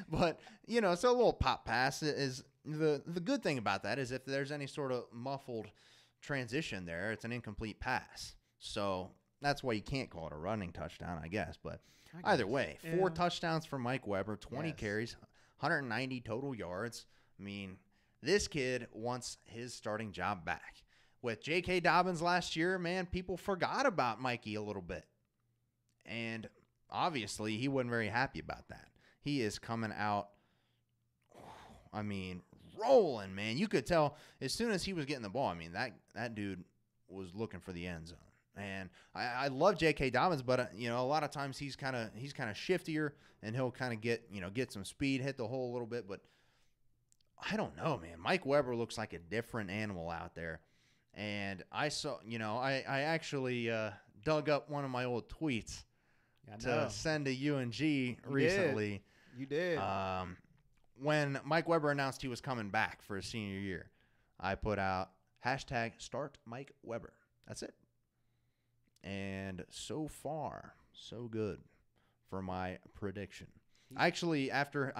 But, so a little pop pass is the good thing about that is if there's any sort of muffled transition there, it's an incomplete pass. So that's why you can't call it a running touchdown, I guess. But either way, 4 touchdowns for Mike Weber, 20 carries, 190 total yards. I mean, this kid wants his starting job back. with J.K. Dobbins last year, man, people forgot about Mikey a little bit. And obviously, he wasn't very happy about that. He is coming out, I mean, rolling, man. You could tell as soon as he was getting the ball. I mean, that dude was looking for the end zone. And I love J.K. Dobbins, but a lot of times he's kind of shiftier, and he'll kind of get some speed, hit the hole a little bit. But I don't know, man. Mike Weber looks like a different animal out there. And I saw, I actually dug up one of my old tweets to send to UNG recently. You did. When Mike Weber announced he was coming back for his senior year, I put out #StartMikeWeber. That's it. And so far, so good for my prediction. Actually, after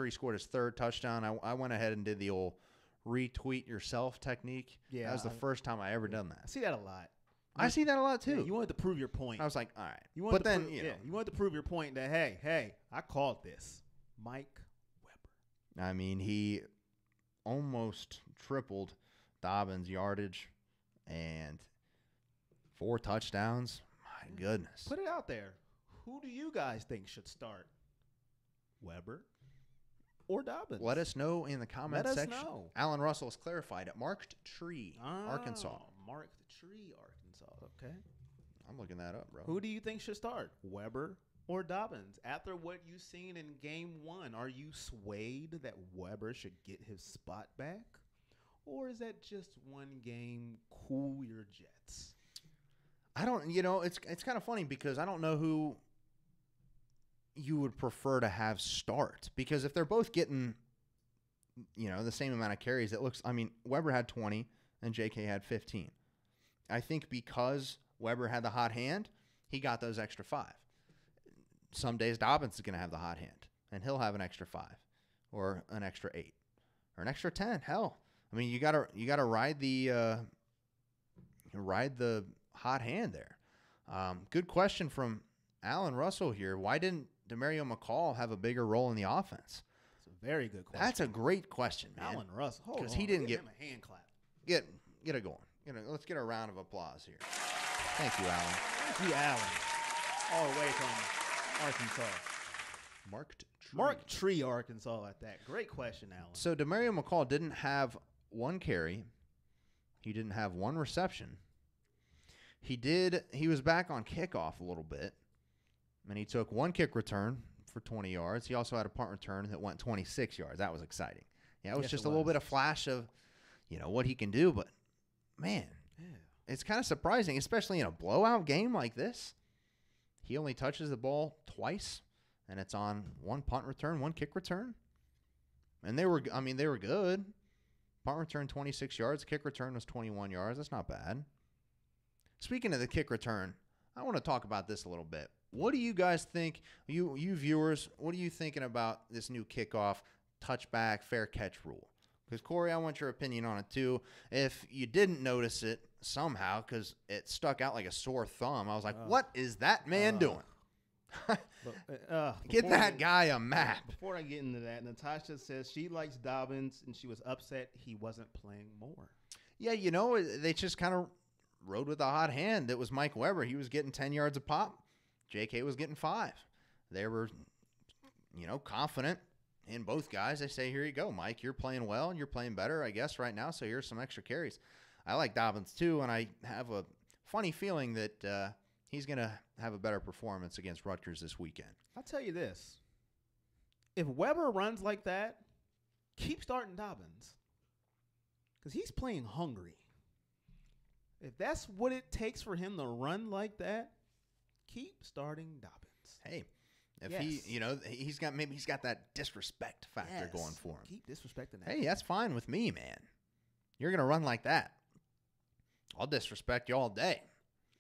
he scored his third touchdown, I went ahead and did the old retweet yourself technique. Yeah, that was the first time I ever done that. I see that a lot. I see that a lot too. Yeah, you wanted to prove your point. I was like, all right. You wanted to prove your point that hey, I called this. Mike Weber. I mean, he almost tripled Dobbins' yardage and 4 touchdowns. My goodness. Put it out there. Who do you guys think should start? Weber or Dobbins? Let us know in the comment section. Let us know. Alan Russell has clarified it. Marked Tree, Arkansas. Marked Tree, Arkansas. Okay. I'm looking that up, bro. Who do you think should start? Weber or Dobbins? After what you've seen in game 1, are you swayed that Weber should get his spot back? Or is that just one game, cool your jets? I don't, it's kind of funny because I don't know who you would prefer to have start. Because if they're both getting, the same amount of carries, Weber had 20 and JK had 15. I think because Weber had the hot hand, he got those extra 5. Some days Dobbins is going to have the hot hand, and he'll have an extra 5 or an extra 8 or an extra 10. Hell, I mean, you gotta ride the hot hand there. Good question from Alan Russell here. Why didn't Demario McCall have a bigger role in the offense? It's a very good question. That's a great question, man. Alan Russell. Because he didn't get him a hand clap. Get it going. Let's get a round of applause here. Thank you, Alan. Thank you, Alan. All the way from Arkansas. Marked Tree, Arkansas at that. Great question, Alan. So Demario McCall didn't have 1 carry. He didn't have 1 reception. He was back on kickoff a little bit, and he took 1 kick return for 20 yards. He also had a punt return that went 26 yards. That was exciting. Yeah, it was just a little bit of flash of, what he can do. But, man, it's kind of surprising, especially in a blowout game like this. He only touches the ball twice, and it's on 1 punt return, 1 kick return. And they were good. Punt return, 26 yards. Kick return was 21 yards. That's not bad. Speaking of the kick return, I want to talk about this a little bit. What do you guys think, you viewers, what are you thinking about this new kickoff touchback fair catch rule? Because, Corey, I want your opinion on it, too. If you didn't notice it somehow because it stuck out like a sore thumb, I was like, what is that man doing? Get that guy a map. Before I get into that, Natasha says she likes Dobbins, and she was upset he wasn't playing more. Yeah, they just kind of rode with a hot hand. It was Mike Weber. He was getting 10 yards a pop. JK was getting 5. They were, confident in both guys. They say, here you go, Mike. You're playing well, and you're playing better, I guess, right now, so here's some extra carries. I like Dobbins, too, and I have a funny feeling that he's going to have a better performance against Rutgers this weekend. I'll tell you this. If Weber runs like that, keep starting Dobbins because he's playing hungry. If that's what it takes for him to run like that, keep starting Dobbins. Hey, if he's got that disrespect factor going for him. Keep disrespecting that. Hey, that's fine with me, man. You're going to run like that. I'll disrespect you all day.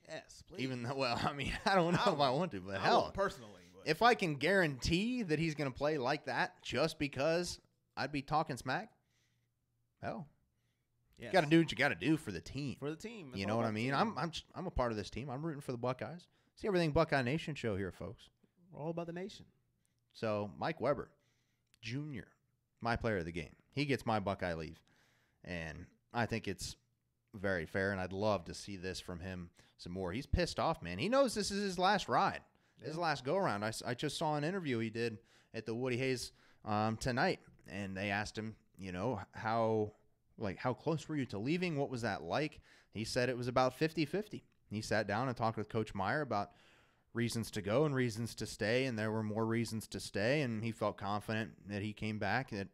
Yes, please. Even though, I don't know if I want to, but hell. Personally. But. If I can guarantee that he's going to play like that just because I'd be talking smack, hell. Yes. You got to do what you got to do for the team. For the team. You know what I mean? I'm a part of this team. I'm rooting for the Buckeyes. See everything Buckeye Nation show here, folks. We're all about the nation. So, Mike Weber, Jr., my player of the game. He gets my Buckeye leave. And I think it's very fair, and I'd love to see this from him some more. He's pissed off, man. He knows this is his last ride, his last go-around. I just saw an interview he did at the Woody Hayes tonight, and they asked him, how close were you to leaving? What was that like? He said it was about 50-50. He sat down and talked with Coach Meyer about reasons to go and reasons to stay, and there were more reasons to stay, and he felt confident that he came back, that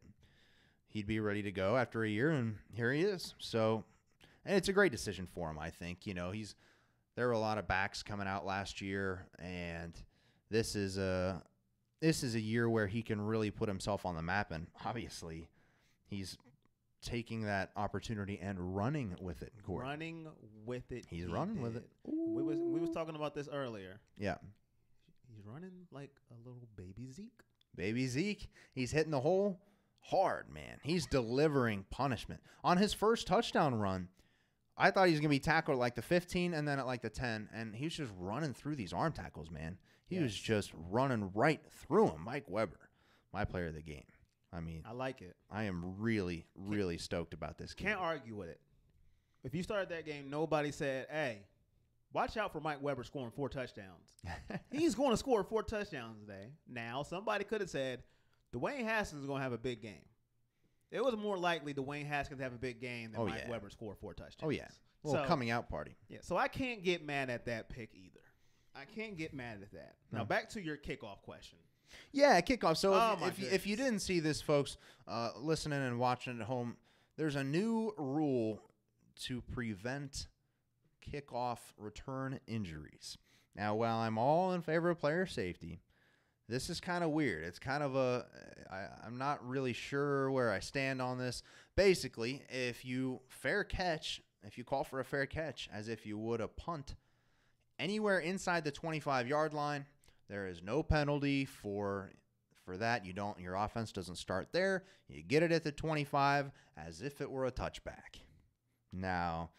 he'd be ready to go after a year, and here he is. So, and it's a great decision for him, I think. There were a lot of backs coming out last year, and this is a year where he can really put himself on the map, and obviously he's taking that opportunity and running with it. Corey. Running with it. He's running with it. We was talking about this earlier. Yeah. He's running like a little baby Zeke. Baby Zeke. He's hitting the hole hard, man. He's delivering punishment. On his first touchdown run, I thought he was going to be tackled at like the 15 and then at like the 10, and he was just running through these arm tackles, man. He was just running right through him. Mike Weber, my player of the game. I mean, I like it. I am really, really stoked about this game. Can't argue with it. If you started that game, nobody said, hey, watch out for Mike Weber scoring 4 touchdowns. He's going to score 4 touchdowns today. Now, somebody could have said, Dwayne Haskins is going to have a big game. It was more likely Dwayne Haskins to have a big game than Mike Weber score 4 touchdowns. Oh, yeah. Well, coming out party. Yeah, so I can't get mad at that pick either. I can't get mad at that. Now, back to your kickoff question. Yeah, kickoff. So if you didn't see this, folks, listening and watching at home, there's a new rule to prevent kickoff return injuries. Now, while I'm all in favor of player safety, this is kind of weird. It's kind of I'm not really sure where I stand on this. Basically, if you call for a fair catch as if you would a punt anywhere inside the 25-yard line, there is no penalty for that. Your offense doesn't start there. You get it at the 25 as if it were a touchback. Now,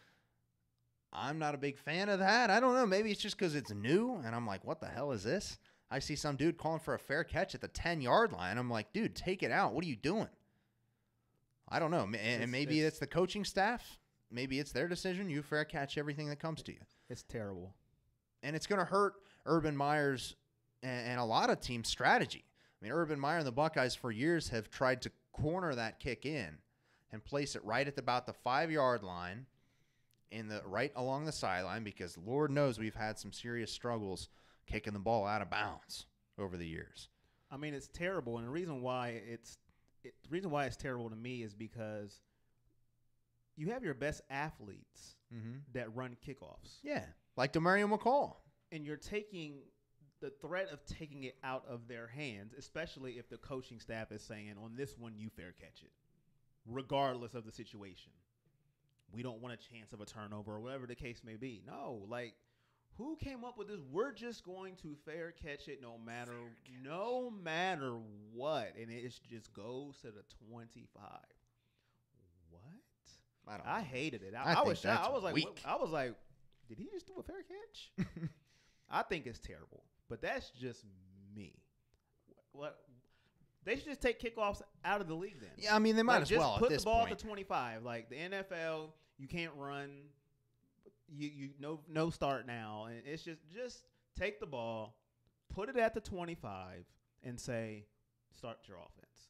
I'm not a big fan of that. I don't know. Maybe it's just because it's new, and I'm like, what the hell is this? I see some dude calling for a fair catch at the 10-yard line. I'm like, dude, take it out. What are you doing? I don't know. And maybe it's the coaching staff. Maybe it's their decision. You fair catch everything that comes to you. It's terrible. And it's going to hurt Urban Meyer's and a lot of teams' strategy. I mean, Urban Meyer and the Buckeyes for years have tried to corner that kick in and place it right at about the 5-yard line, right along the sideline, because Lord knows we've had some serious struggles kicking the ball out of bounds over the years. I mean, it's terrible, and the reason why it's terrible to me is because you have your best athletes that run kickoffs. Yeah, like Demario McCall. And you're taking the threat of taking it out of their hands, especially if the coaching staff is saying, on this one, you fair catch it, regardless of the situation. We don't want a chance of a turnover or whatever the case may be. No, like, who came up with this? We're just going to fair catch it no matter what. And it just goes to the 25. What? I hated it. I was shocked. I was like, did he just do a fair catch? I think it's terrible. But that's just me. What? They should just take kickoffs out of the league then. Yeah, I mean, they might as well at this point. Just put the ball at the 25. Like the NFL, you can't run. No start now. And it's just take the ball, put it at the 25, and say, start your offense.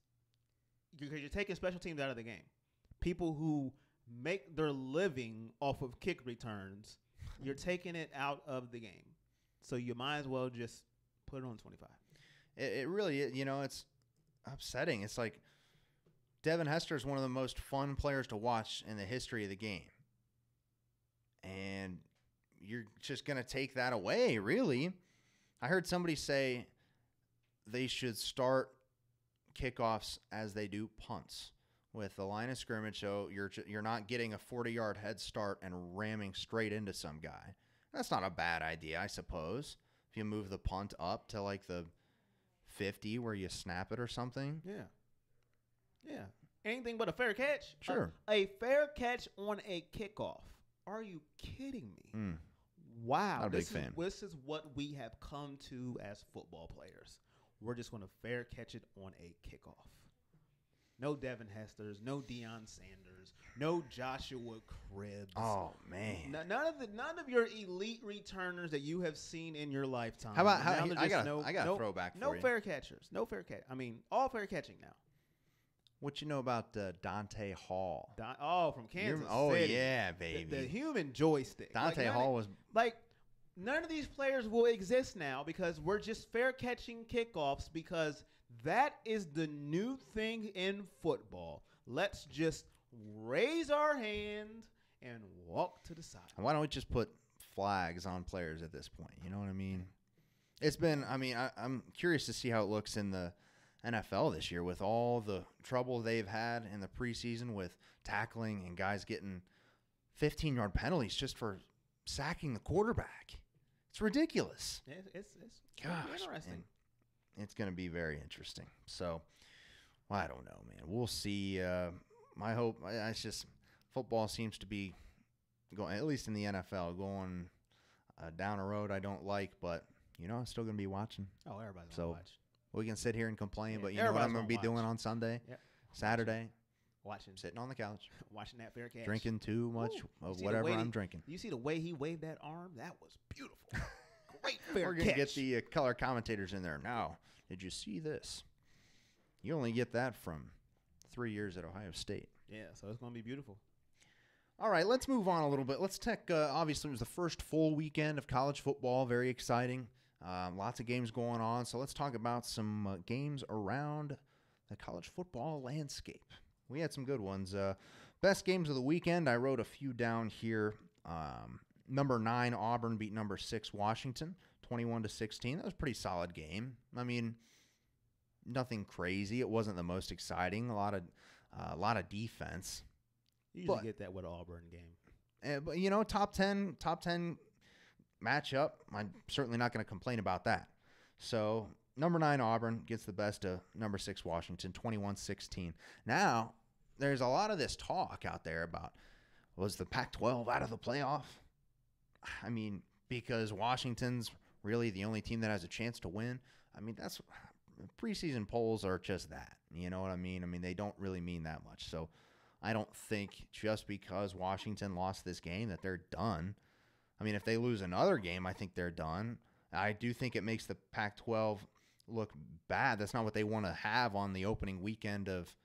Because you're taking special teams out of the game. People who make their living off of kick returns, you're taking it out of the game. So you might as well just put it on 25. It really, it's upsetting. It's like Devin Hester is one of the most fun players to watch in the history of the game. And you're just going to take that away, really. I heard somebody say they should start kickoffs as they do punts with the line of scrimmage, so you're not getting a 40-yard head start and ramming straight into some guy. That's not a bad idea, I suppose. If you move the punt up to like the 50 where you snap it or something. Yeah. Anything but a fair catch? Sure. A fair catch on a kickoff. Are you kidding me? Wow. Not a big fan. This is what we have come to as football players. We're just going to fair catch it on a kickoff. No Devin Hesters, no Deion Sanders, no Joshua Cribbs. Oh man. None of your elite returners that you have seen in your lifetime. How about Now I there's got a throwback no for you. fair catchers. No fair catch. I mean, all fair catching now. What you know about Dante Hall? From Kansas Oh City. yeah, baby. The human joystick. Dante Hall was None of these players will exist now because we're just fair catching kickoffs because that is the new thing in football. Let's just raise our hand and walk to the side. Why don't we just put flags on players at this point? You know what I mean? It's been, I'm curious to see how it looks in the NFL this year with all the trouble they've had in the preseason with tackling and guys getting 15-yard penalties just for sacking the quarterback. It's ridiculous. It's Gosh, interesting. man. It's going to be very interesting. So, I don't know, man. We'll see. My hope, it's just football seems to be going, at least in the NFL, going down a road I don't like, but, I'm still going to be watching. Oh, everybody's going to watch. We can sit here and complain, but you know what everybody's I'm going to be gonna doing watch. on Sunday, Yep. Saturday? Watching. Sitting on the couch, Watching that fair catch. drinking too much Ooh, of you see the whatever way I'm he- drinking. You see the way he waved that arm? That was beautiful. Great fair We're going to catch. get the color commentators in there. Now, did you see this? You only get that from 3 years at Ohio State. Yeah, so it's going to be beautiful. All right, let's move on a little bit. Let's take, obviously, it was the first full weekend of college football. Very exciting. Lots of games going on. So let's talk about some games around the college football landscape. We had some good ones. Best games of the weekend, I wrote a few down here. Number 9, Auburn beat number 6, Washington, 21-16. That was a pretty solid game. I mean, nothing crazy. It wasn't the most exciting. A lot of defense. You usually get that with an Auburn game. But top 10 matchup. I'm certainly not going to complain about that. So number 9 Auburn gets the best of number 6 Washington, 21-16. Now there's a lot of this talk out there about, was the Pac-12 out of the playoff? I mean, because Washington's really the only team that has a chance to win. I mean, that's preseason polls are just that. You know what I mean? I mean, they don't really mean that much. So I don't think just because Washington lost this game that they're done. I mean, if they lose another game, I think they're done. I do think it makes the Pac-12 look bad. That's not what they want to have on the opening weekend of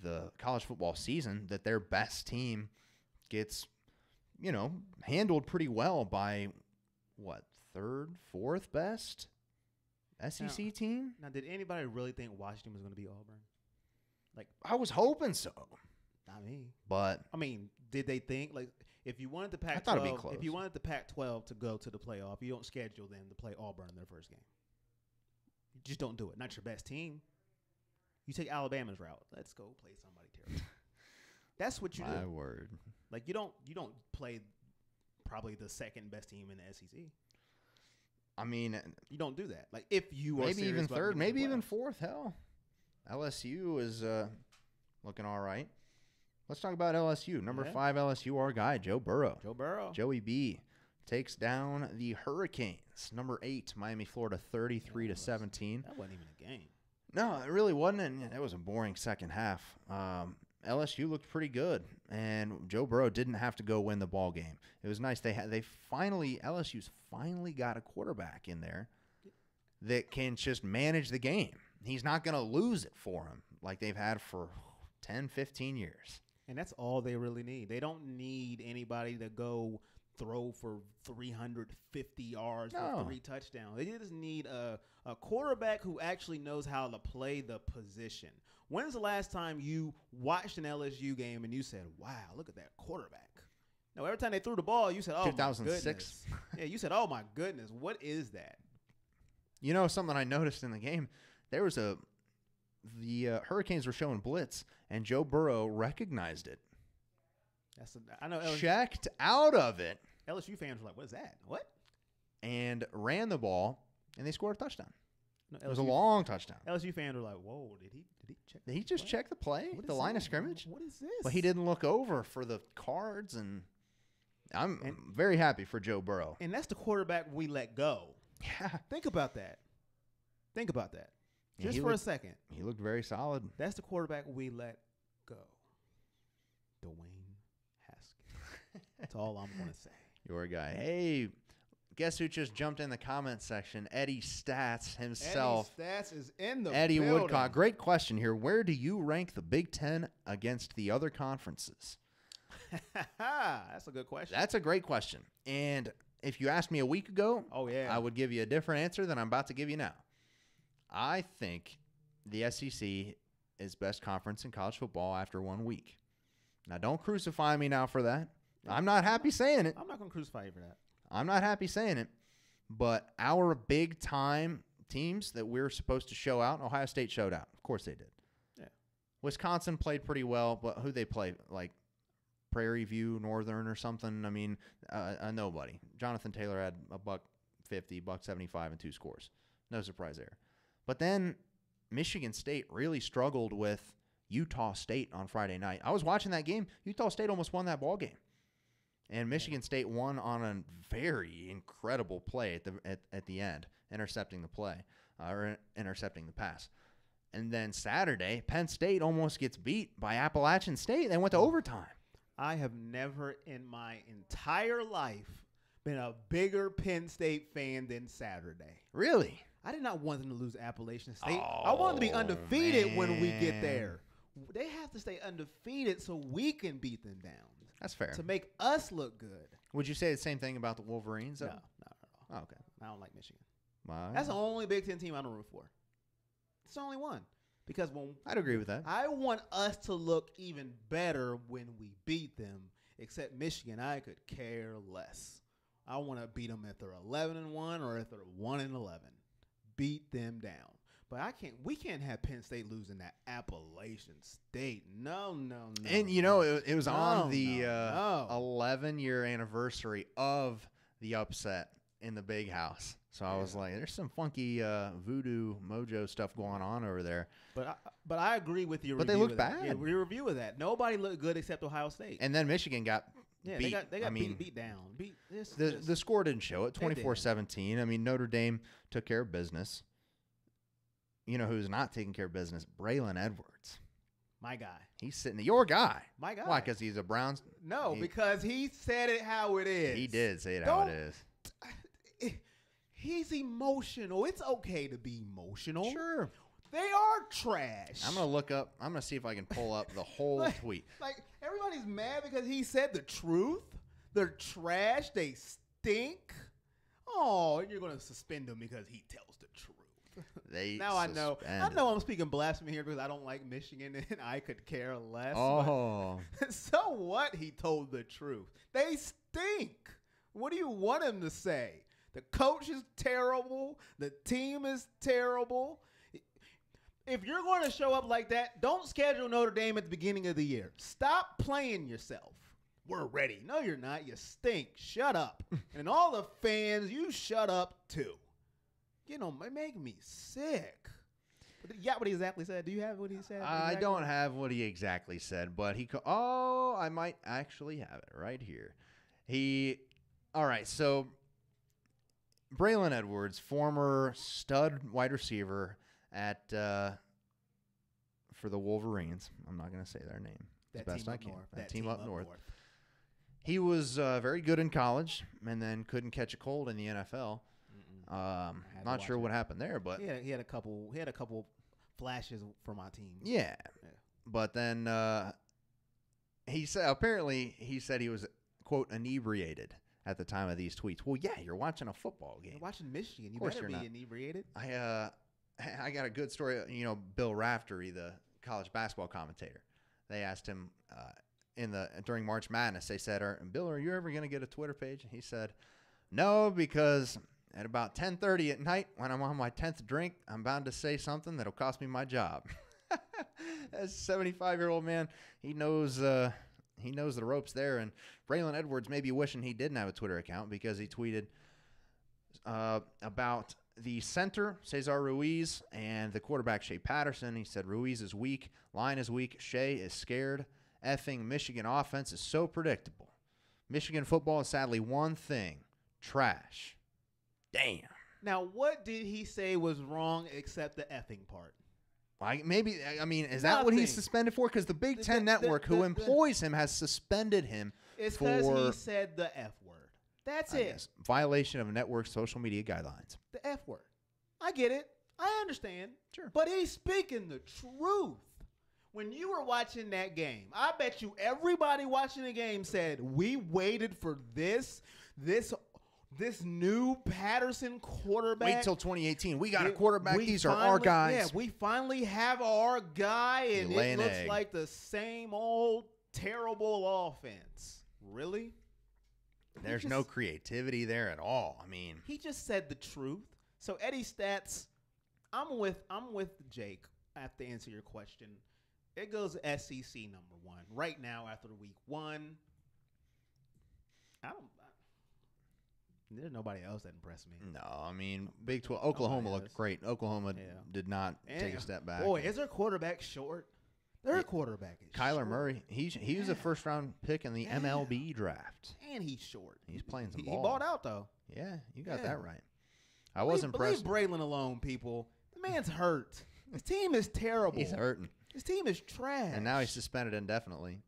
the college football season, that their best team gets, handled pretty well by, third, fourth best SEC team? Now, did anybody really think Washington was going to be Auburn? I was hoping so. Not me. But I mean, did they think if you wanted the Pac-12, thought it'd be close. if you wanted the Pac-12 to go to the playoff, you don't schedule them to play Auburn in their first game. You just don't do it. Not your best team. You take Alabama's route. Let's go play somebody terrible. That's what you do. My word. You don't play probably the second best team in the SEC. I mean, You don't do that. If you are maybe serious even about third, getting to maybe the even playoffs. fourth. Hell, LSU is looking all right. Let's talk about LSU. Number 5 LSU, our guy, Joe Burrow. Joe Burrow. Joey B takes down the Hurricanes. Number 8, Miami, Florida, 33-17. That wasn't even a game. No, it really wasn't, and it was a boring second half. LSU looked pretty good, and Joe Burrow didn't have to go win the ball game. It was nice. LSU's finally got a quarterback in there that can just manage the game. He's not going to lose it for him like they've had for 10, 15 years. And that's all they really need. They don't need anybody to go throw for 350 yards for 3 touchdowns. They just need a quarterback who actually knows how to play the position. When's the last time you watched an LSU game and you said, wow, look at that quarterback? No, every time they threw the ball, you said, oh, 2006. my goodness. Yeah, you said, oh, my goodness, what is that? Something I noticed in the game, there was the Hurricanes were showing blitz, and Joe Burrow recognized it. I know LSU, Checked out of it. LSU fans were like, what is that? What? And ran the ball, and they scored a touchdown. No, It was a long touchdown. LSU fans were like, whoa, did he check? Did he just what? check the play, What the is line that? of scrimmage? What is this? But he didn't look over for the cards, and I'm very happy for Joe Burrow. And that's the quarterback we let go. Yeah. Think about that. Just for a second. He looked very solid. That's the quarterback we let go. Dwayne Haskins. That's all I'm going to say. Your guy. Hey, guess who just jumped in the comment section? Eddie Stats himself. Eddie Stats is in the Eddie building. Woodcock. Great question here. Where do you rank the Big Ten against the other conferences? That's a good question. That's a great question. And if you asked me a week ago, I would give you a different answer than I'm about to give you now. I think the SEC is best conference in college football after 1 week. Now, don't crucify me now for that. I'm not happy saying it. I'm not going to crucify you for that. I'm not happy saying it. But our big-time teams that we're supposed to show out, Ohio State showed out. Of course they did. Yeah. Wisconsin played pretty well, but who they play? Like Prairie View, Northern or something? I mean, nobody. Jonathan Taylor had a $150, $175, and 2 scores. No surprise there. But then Michigan State really struggled with Utah State on Friday night. I was watching that game. Utah State almost won that ball game. And Michigan State won on a very incredible play at the end, intercepting the play, or intercepting the pass. And then Saturday, Penn State almost gets beat by Appalachian State. They went to overtime. I have never in my entire life been a bigger Penn State fan than Saturday. Really? I did not want them to lose Appalachian State. I want them to be undefeated when we get there. They have to stay undefeated so we can beat them down. That's fair. To make us look good. Would you say the same thing about the Wolverines? No, not at all. Oh, okay. I don't like Michigan. Wow. That's the only Big Ten team I don't root for. It's the only one. Because I'd agree with that. I want us to look even better when we beat them. Except Michigan, I could care less. I want to beat them if they're 11-1 or if they're 1-11. Beat them down. But we can't have Penn State losing that Appalachian State. No. And you know, it was on the 11-year anniversary of the upset in the Big House. So I was like, there's some funky voodoo mojo stuff going on over there. But I agree with your But review. they look bad. Yeah, your review of that. Nobody looked good except Ohio State. And then Michigan got beat. They got beat down. The score didn't show it, 24-17. I mean, Notre Dame took care of business. You know who's not taking care of business? Braylon Edwards. My guy. He's sitting there. Your guy. My guy. Why? Because he's a Browns? No, because he said it how it is. He did say it how it is. He's emotional. It's okay to be emotional. Sure. They are trash. I'm going to see if I can pull up the whole tweet. Like, everybody's mad because he said the truth. They're trash. They stink. Oh, and you're going to suspend him because he tells the truth. I know I'm speaking blasphemy here because I don't like Michigan and I could care less. Oh. So what? He told the truth. They stink. What do you want him to say? The coach is terrible. The team is terrible. If you're going to show up like that, don't schedule Notre Dame at the beginning of the year. Stop playing yourself. We're ready. No, you're not. You stink. Shut up. And all the fans, you shut up too. You know, it make me sick. But you got what he exactly said? Do you have what he said? I don't have what he exactly said, but I might actually have it right here. All right, so Braylon Edwards, former stud wide receiver for the Wolverines. I'm not going to say their name as best I can. That team up north. He was very good in college and then couldn't catch a cold in the NFL. Not sure what happened there, but he had a couple flashes for my team. Yeah. But then he said he was, quote, inebriated at the time of these tweets. Well, yeah, you're watching a football game. You're watching Michigan. You better be inebriated. I got a good story. You know, Bill Raftery, the college basketball commentator. They asked him during March Madness. They said, "Bill, are you ever going to get a Twitter page?" And he said, "No, because at about 10:30 at night, when I'm on my 10th drink, I'm bound to say something that'll cost me my job." As a 75-year-old man, he knows the ropes there. And Braylon Edwards may be wishing he didn't have a Twitter account because he tweeted about the center, Cesar Ruiz, and the quarterback, Shea Patterson. He said, "Ruiz is weak. Line is weak. Shea is scared. Effing Michigan offense is so predictable. Michigan football is sadly one thing: trash." Damn. Now, what did he say was wrong except the effing part? I mean, is that what he's Nothing. suspended for? Because the Big Ten Network, who employs him, has suspended him It's for because he said the F word. That's I it. guess, violation of network social media guidelines. The F word. I get it. I understand. Sure. But he's speaking the truth. When you were watching that game, I bet you everybody watching the game said, we waited for this new Patterson quarterback. Wait till 2018. We got a quarterback. These are our guys. Yeah, we finally have our guy, and You lay it an looks egg. like the same old terrible offense. Really? There's no creativity there at all. I mean, He just said the truth. So Eddie Stats, I'm with Jake. I have to answer your question. It goes SEC number 1 right now after week 1. There's nobody else that impressed me. no. I mean, Big 12. Oklahoma looked great. Oklahoma did not take a step back. Boy, is their quarterback short? Their quarterback is Kyler short. Murray, he was a first-round pick in the MLB draft. And he's short. He's playing some He ball. balled out, though. Yeah, you got Yeah. that right. I was impressed. Leave Braylon alone, people. The man's hurt. His team is terrible. He's hurting. His team is trash. And now he's suspended indefinitely.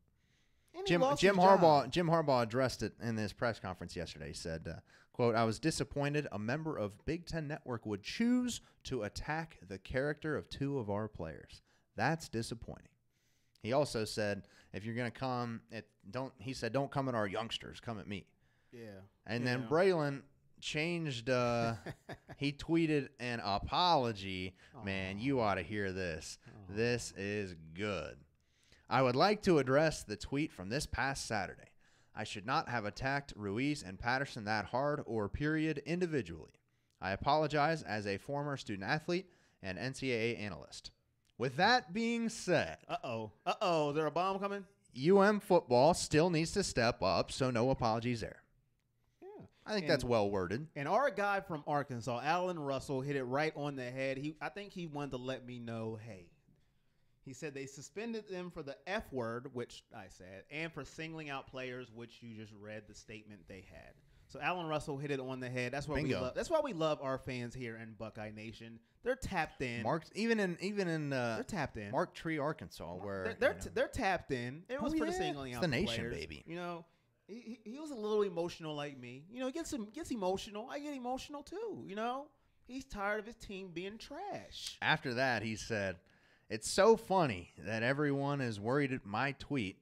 And he Jim lost his Harbaugh job. Jim Harbaugh addressed it in this press conference yesterday. He said, quote, "I was disappointed a member of Big Ten Network would choose to attack the character of 2 of our players. That's disappointing." He also said, if you're going to come, don't come at our youngsters, come at me. Yeah. And then Braylon changed, he tweeted an apology. Man, you ought to hear this. This is good. "I would like to address the tweet from this past Saturday. I should not have attacked Ruiz and Patterson that hard or period individually. I apologize as a former student athlete and NCAA analyst. With that being said, Is there a bomb coming? UM football still needs to step up, so no apologies there." Yeah. I think that's well worded. And our guy from Arkansas, Alan Russell, hit it right on the head. I think he wanted to let me know, hey, he said they suspended them for the F word, which I said, and for singling out players, which you just read the statement they had. So Alan Russell hit it on the head. That's why Bingo. that's why we love our fans here in Buckeye Nation. They're tapped in. Even in They're tapped in. Mark Tree, Arkansas, where They're tapped in. It was for the singling out the the nation, players. baby. You know, he was a little emotional like me. You know, he gets emotional. I get emotional too. You know, he's tired of his team being trash. After that, he said, "It's so funny that everyone is worried at my tweet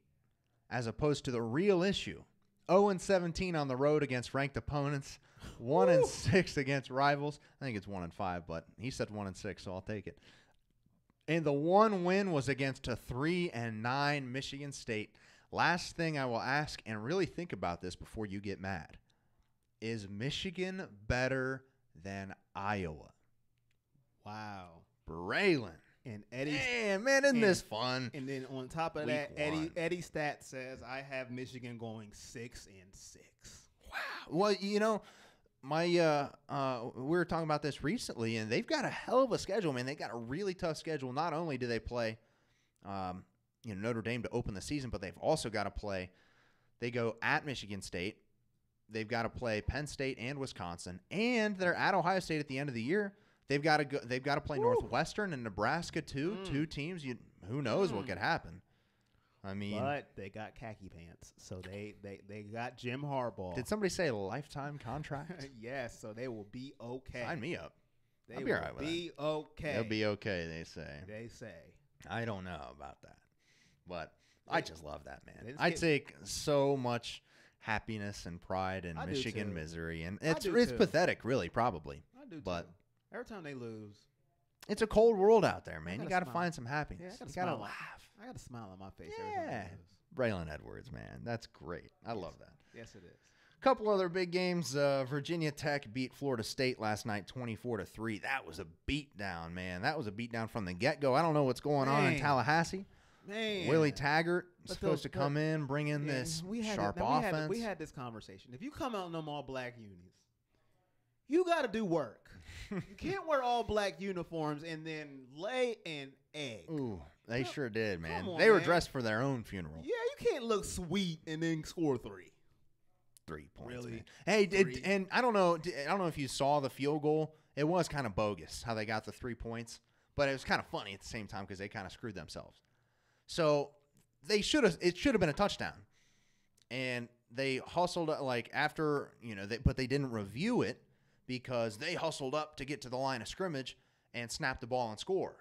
as opposed to the real issue. 0-17 on the road against ranked opponents, 1-6 against rivals." I think it's 1-5, but he said 1-6, so I'll take it. "And the one win was against a 3-9 Michigan State. Last thing I will ask, and really think about this before you get mad, is Michigan better than Iowa?" Wow. Braylon. And Eddie. Man, isn't this fun? And then on top of Week that, one. Eddie Stat says I have Michigan going 6-6. Well, you know, we were talking about this recently, and they've got a hell of a schedule, man. They got a really tough schedule. Not only do they play, Notre Dame to open the season, but they've also got to play. They go at Michigan State. They've got to play Penn State and Wisconsin, and they're at Ohio State at the end of the year. They've got to go. They've got to play Northwestern and Nebraska too. 2 teams. Who knows what could happen? I mean, But they got khaki pants, so they got Jim Harbaugh. did somebody say a lifetime contract? Yes, so they will be okay. Sign me up. They I'll be will all right with be okay. They'll be okay. They say. They say. I don't know about that, but I just love that, They man. just I get- take so much happiness and pride in I do Michigan too. misery, and I it's do it's too. pathetic, really, probably. I do But too. Every time they lose, it's a cold world out there, man. You gotta got to smile. find some yeah, happiness. I You gotta got to smile. laugh. I got a smile on my face every time Yeah, they lose. Braylon Edwards, man, that's great. I love that. Yes, it is. Couple other big games. Virginia Tech beat Florida State last night, 24-3. That was a beatdown, man. That was a beatdown from the get-go. I don't know what's going on in Man. Tallahassee. Man, Willie Taggart But supposed to those- come in, bring in Yeah, this had sharp it. Now, offense. We had this conversation. If you come out in them all black unis, you got to do work. You can't wear all black uniforms and then lay an egg. Ooh, they sure did, man. come on, They were man. dressed for their own funeral. Yeah, you can't look sweet and then score 3. 3 points. Really? Man. Hey, 3? and I don't know if you saw the field goal. it was kind of bogus how they got the 3 points, but it was kind of funny at the same time because they kind of screwed themselves. So it should have been a touchdown. And they hustled like after, but they didn't review it because they hustled up to get to the line of scrimmage and snapped the ball and score.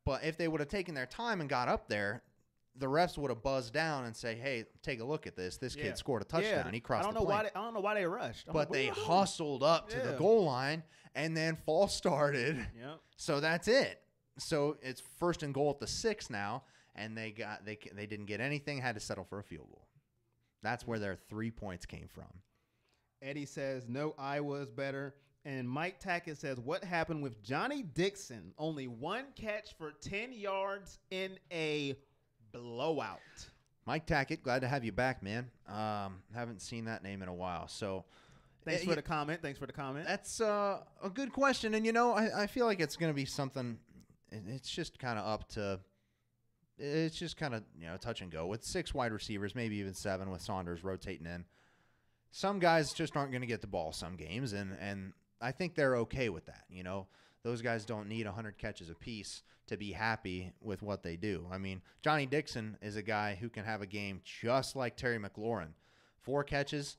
But if they would have taken their time and got up there, the refs would have buzzed down and say, "Hey, take a look at this. This kid scored a touchdown. He crossed the plane." I don't know why they rushed. But they hustled up to the goal line and then false started. Yep. So that's it. So it's first and goal at the 6 now, and they didn't get anything. Had to settle for a field goal. That's where their 3 points came from. Eddie says, no, Iowa is better. And Mike Tackett says, what happened with Johnny Dixon? Only 1 catch for 10 yards in a blowout. Mike Tackett, glad to have you back, man. Haven't seen that name in a while. So Thanks for the comment. That's a good question. And, I feel like it's going to be something – it's just kind of up to – it's just kind of, touch and go. With 6 wide receivers, maybe even 7 with Saunders rotating in. Some guys just aren't going to get the ball some games, and I think they're okay with that. Those guys don't need 100 catches apiece to be happy with what they do. I mean, Johnny Dixon is a guy who can have a game just like Terry McLaurin. 4 catches,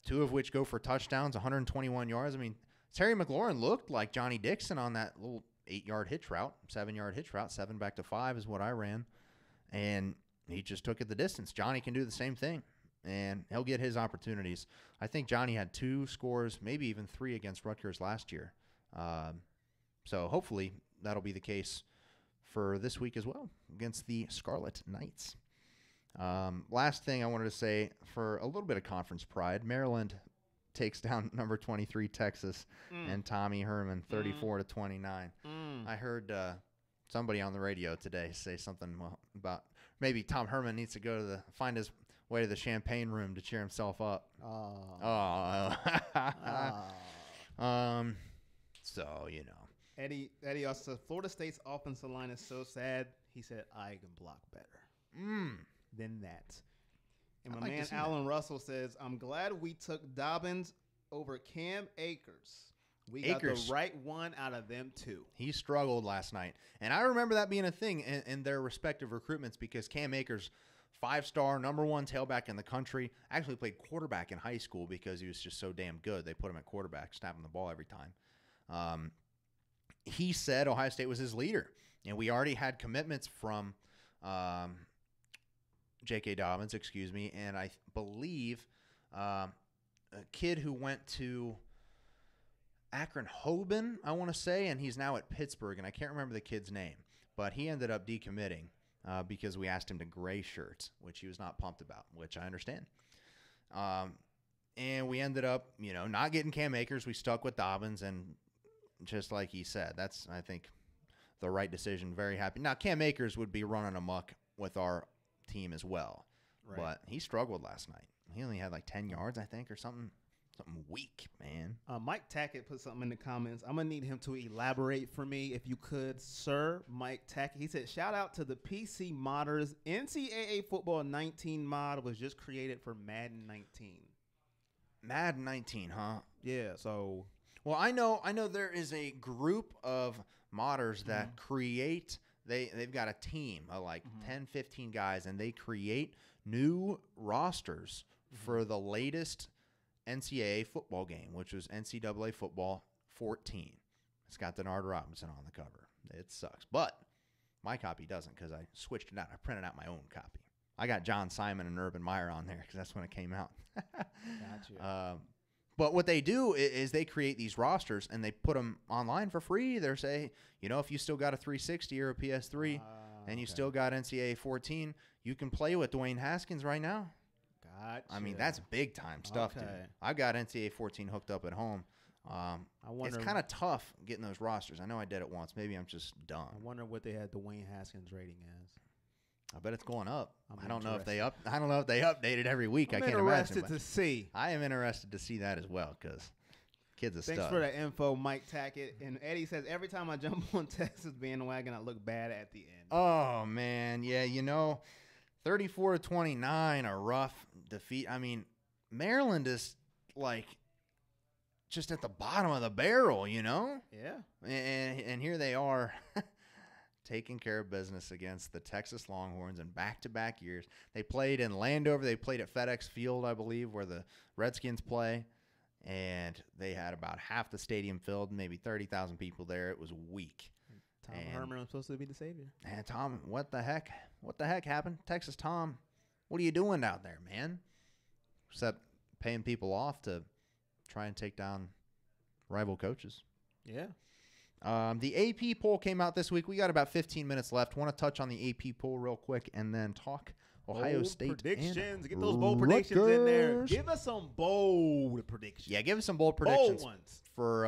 2 of which go for touchdowns, 121 yards. I mean, Terry McLaurin looked like Johnny Dixon on that little 8-yard hitch route, 7-yard hitch route. 7 back to 5 is what I ran. And he just took it the distance. Johnny can do the same thing, and he'll get his opportunities. I think Johnny had 2 scores, maybe even 3 against Rutgers last year. So hopefully that'll be the case for this week as well against the Scarlet Knights. Last thing I wanted to say, for a little bit of conference pride, Maryland takes down number 23 Texas and Tommy Herman 34-29. I heard somebody on the radio today say something about maybe Tom Herman needs to find his way to the champagne room to cheer himself up. So Eddie also says Florida State's offensive line is so sad. He said I can block better than that. And my man Alan Russell says, I'm glad we took Dobbins over Cam Akers. We got the right one out of them, too. He struggled last night. And I remember that being a thing in their respective recruitments because Cam Akers, 5-star, number 1 tailback in the country, actually played quarterback in high school because he was just so damn good. They put him at quarterback, snapping the ball every time. He said Ohio State was his leader. And we already had commitments from J.K. Dobbins, and I believe a kid who went to Akron-Hoban, I want to say, and he's now at Pittsburgh, and I can't remember the kid's name, but he ended up decommitting because we asked him to gray shirts, which he was not pumped about, which I understand. And we ended up, not getting Cam Akers. We stuck with Dobbins, and just like he said, that's, I think, the right decision. Very happy. Now, Cam Akers would be running amok with our team as well, but he struggled last night. He only had like 10 yards, I think, or something weak, man. Mike Tackett put something in the comments. I'm gonna need him to elaborate for me, if you could, sir. Mike Tackett. He said, "Shout out to the PC modders. NCAA Football 19 mod was just created for Madden 19." Madden 19, huh? Yeah. So, well, I know there is a group of modders that create. They've got a team of like 10, 15 guys, and they create new rosters for the latest NCAA football game, which was NCAA Football 14. It's got Denard Robinson on the cover. It sucks. But my copy doesn't because I switched it out. I printed out my own copy. I got John Simon and Urban Meyer on there because that's when it came out. Gotcha. But what they do is they create these rosters and they put them online for free. They say, if you still got a 360 or a PS3 and you still got NCAA 14, you can play with Dwayne Haskins right now. Gotcha. I mean, that's big time stuff, dude. I've got NCAA 14 hooked up at home. I wonder, it's kind of tough getting those rosters. I know I did it once. Maybe I'm just dumb. I wonder what they had Dwayne Haskins rating as. I bet it's going up. I don't know if they update it every week. I can't imagine. I'm interested to see. I am interested to see that as well because kid's a stud. Thanks for the info, Mike Tackett. And Eddie says, every time I jump on Texas bandwagon, I look bad at the end. Oh, man. Yeah, 34-29, a rough defeat. I mean, Maryland is like just at the bottom of the barrel, you know? Yeah. And here they are taking care of business against the Texas Longhorns in back-to-back years. They played in Landover. They played at FedEx Field, I believe, where the Redskins play. And they had about half the stadium filled, maybe 30,000 people there. It was weak. Tom Herman was supposed to be the savior. And Tom, what the heck? What the heck happened? Texas Tom, what are you doing out there, man? Except paying people off to try and take down rival coaches. Yeah. The AP poll came out this week. We got about 15 minutes left. Want to touch on the AP poll real quick and then talk Ohio bold State predictions. and Get those bold predictions in there. Rutgers. Give us some bold predictions. Yeah, give us some bold predictions ones. for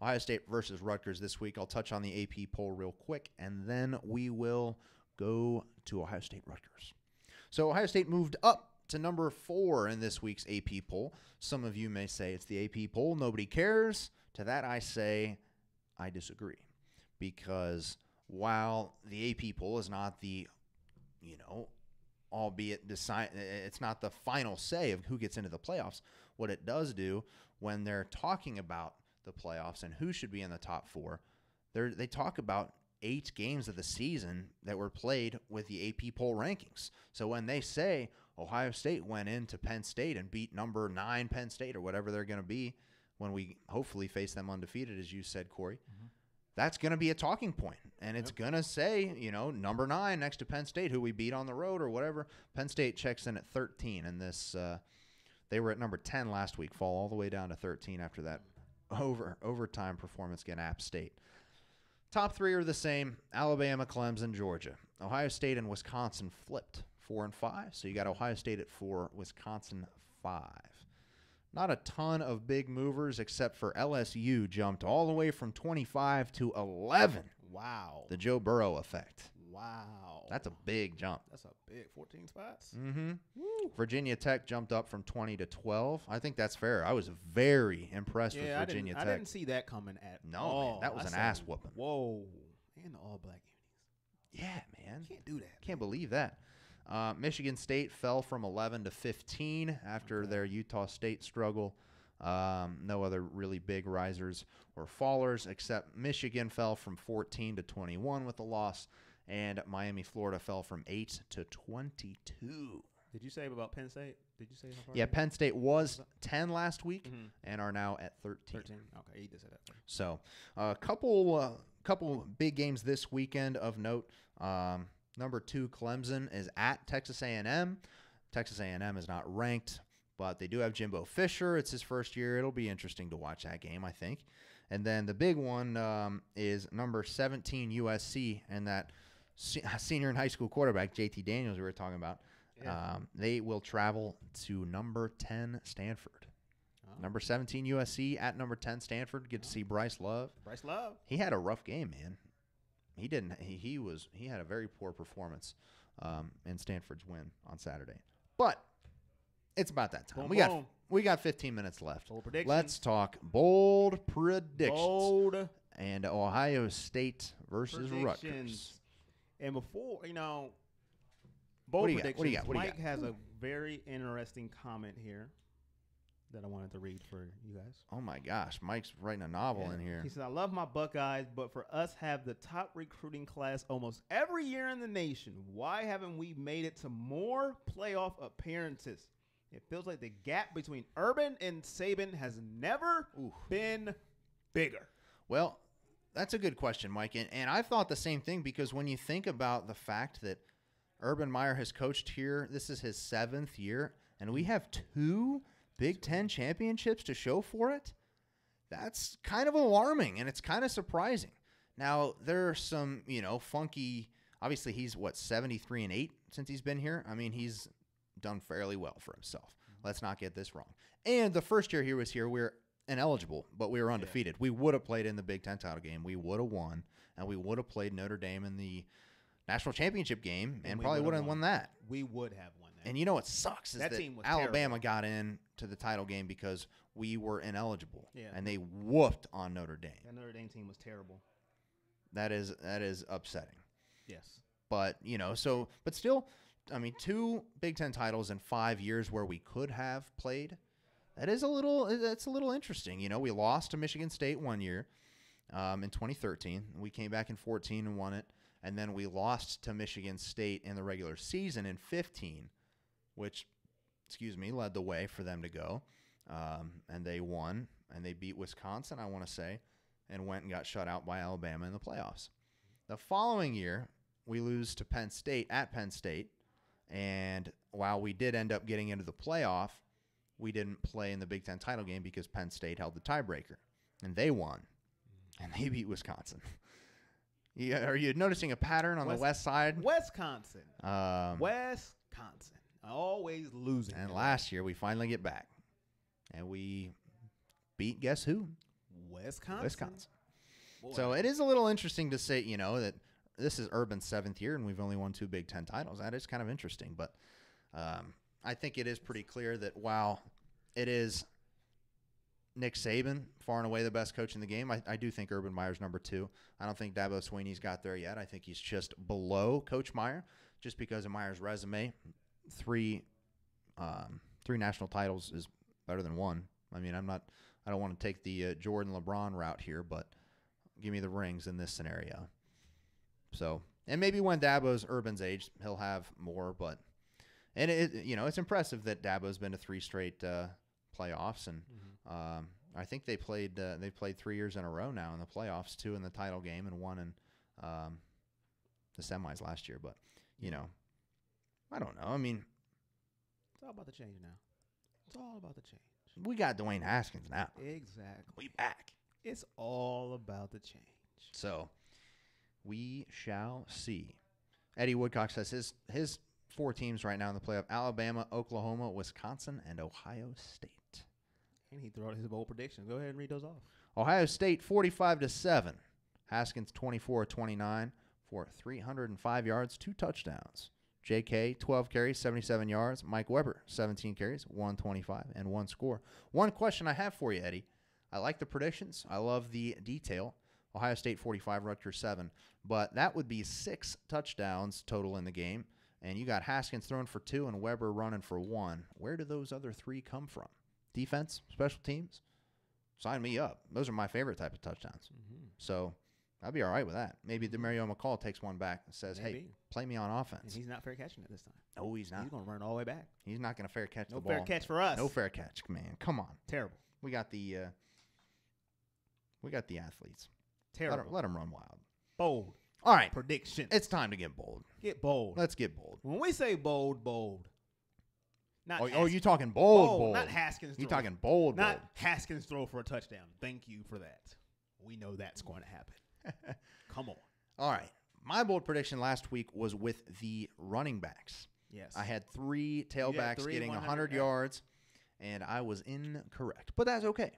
Ohio State versus Rutgers this week. I'll touch on the AP poll real quick, and then we will go to Ohio State Rutgers. So Ohio State moved up to number 4 in this week's AP poll. Some of you may say it's the AP poll. Nobody cares. To that I say I disagree, because while the AP poll is not the, albeit decide, it's not the final say of who gets into the playoffs, what it does do when they're talking about the playoffs and who should be in the top 4, they talk about 8 games of the season that were played with the AP poll rankings. So when they say Ohio State went into Penn State and beat number 9 Penn State or whatever they're going to be when we hopefully face them undefeated, as you said, Corey, that's going to be a talking point. And it's going to say, number 9 next to Penn State, who we beat on the road or whatever. Penn State checks in at 13. And this, they were at number 10 last week, fall all the way down to 13 after that overtime performance against App State. Top 3 are the same: Alabama, Clemson, Georgia. Ohio State and Wisconsin flipped 4 and 5. So you got Ohio State at 4, Wisconsin 5. Not a ton of big movers except for LSU jumped all the way from 25 to 11. Wow. The Joe Burrow effect. Wow. That's a big jump. That's a big 14 spots. Mm-hmm. Woo. Virginia Tech jumped up from 20 to 12. I think that's fair. I was very impressed with Virginia Tech. I didn't see that coming at all. Man, that was an ass whooping. Whoa. And the all-black unis. Yeah, man. Can't do that. Can't believe that. Michigan State fell from 11 to 15 after their Utah State struggle. No other really big risers or fallers, except Michigan fell from 14 to 21 with a loss, and Miami, Florida fell from 8 to 22. Did you say about Penn State? Did you say how far? Yeah, Penn State was 10 last week and are now at 13. 13. Okay, you did say that. So, a couple big games this weekend of note. Number 2, Clemson is at Texas A&M. Texas A&M is not ranked, but they do have Jimbo Fisher. It's his first year. It'll be interesting to watch that game, I think. And then the big one is number 17 USC and that senior in high school quarterback, JT Daniels we were talking about. Yeah. They will travel to number 10 Stanford. Oh. Number 17 USC at number 10 Stanford. Get to see Bryce Love. Bryce Love. He had a rough game, man. He didn't. He had a very poor performance in Stanford's win on Saturday. But it's about that time. We got 15 minutes left. Bold predictions. Let's talk bold predictions. Bold and Ohio State versus Rutgers. And before bold predictions. What do you got? Mike has a very interesting comment here that I wanted to read for you guys. Oh my gosh, Mike's writing a novel in here. He says, "I love my Buckeyes, but for us have the top recruiting class almost every year in the nation. Why haven't we made it to more playoff appearances? It feels like the gap between Urban and Saban has never been bigger." Well, that's a good question, Mike. And I thought the same thing, because when you think about the fact that Urban Meyer has coached here, this is his 7th year, and we have 2 Big Ten championships to show for it, that's kind of alarming, and it's kind of surprising. Now, there are some, funky, obviously he's, 73-8 since he's been here? I mean, he's done fairly well for himself. Let's not get this wrong. And the first year he was here, we were ineligible, but we were undefeated. Yeah. We would have played in the Big Ten title game. We would have won, and we would have played Notre Dame in the national championship game and probably would have won that. We would have won that. And you know what sucks is that team was Alabama terrible. got in to the title game because we were ineligible. Yeah. And they whooped on Notre Dame. That Notre Dame team was terrible. That is upsetting. Yes. But, but still, I mean, 2 Big Ten titles in 5 years where we could have played that is a little. It's a little interesting. You know, we lost to Michigan State one year in 2013. We came back in 14 and won it, and then we lost to Michigan State in the regular season in 15, which, led the way for them to go. And they won, and they beat Wisconsin, I want to say, and went and got shut out by Alabama in the playoffs. The following year, we lose to Penn State at Penn State, and while we did end up getting into the playoff, we didn't play in the Big Ten title game because Penn State held the tiebreaker, and they won, and they beat Wisconsin. Are you noticing a pattern on the west side? Wisconsin. Wisconsin. Always losing. And last year, we finally get back, and we beat guess who? Wisconsin. So it is a little interesting to say, that this is Urban's 7th year, and we've only won 2 Big Ten titles. That is kind of interesting, but I think it is pretty clear that while it is Nick Saban, far and away the best coach in the game, I do think Urban Meyer's number 2. I don't think Dabo Swinney's got there yet. I think he's just below Coach Meyer just because of Meyer's resume. 3 national titles is better than 1. I mean, I don't want to take the Jordan LeBron route here, but give me the rings in this scenario. So, and maybe when Dabo's Urban's age, he'll have more, but it's impressive that Dabo's been to 3 straight playoffs, and I think they played 3 years in a row now in the playoffs, 2 in the title game and 1 in the semis last year. But I don't know. I mean, it's all about the change now. It's all about the change. We got Dwayne Haskins now. Exactly. We back. It's all about the change. So we shall see. Eddie Woodcock says his 4 teams right now in the playoff: Alabama, Oklahoma, Wisconsin, and Ohio State. And he threw out his bold predictions. Go ahead and read those off. Ohio State 45-7. Haskins 24-29 for 305 yards, 2 touchdowns. J.K., 12 carries, 77 yards. Mike Weber, 17 carries, 125, and 1 score. One question I have for you, Eddie. I like the predictions. I love the detail. Ohio State 45, Rutgers 7. But that would be 6 touchdowns total in the game. And you got Haskins throwing for 2 and Weber running for 1. Where do those other 3 come from? Defense? Special teams? Sign me up. Those are my favorite type of touchdowns. Mm-hmm. So I'd be all right with that. Maybe DeMario McCall takes one back and says, hey, play me on offense. And he's not fair catching it this time. No, he's not. He's going to run all the way back. He's not going to fair catch the ball. No fair catch for us. No fair catch, man. Come on. Terrible. We got the athletes. Terrible. Let them run wild. Bold. All right. Prediction. It's time to get bold. Get bold. Let's get bold. When we say bold, bold. Not you talking bold. Not Haskins throw. You talking bold. Not Haskins throw for a touchdown. Thank you for that. We know that's going to happen. Come on. All right. My bold prediction last week was with the running backs. Yes. I had 3 tailbacks getting 100 yards, and I was incorrect. But that's okay.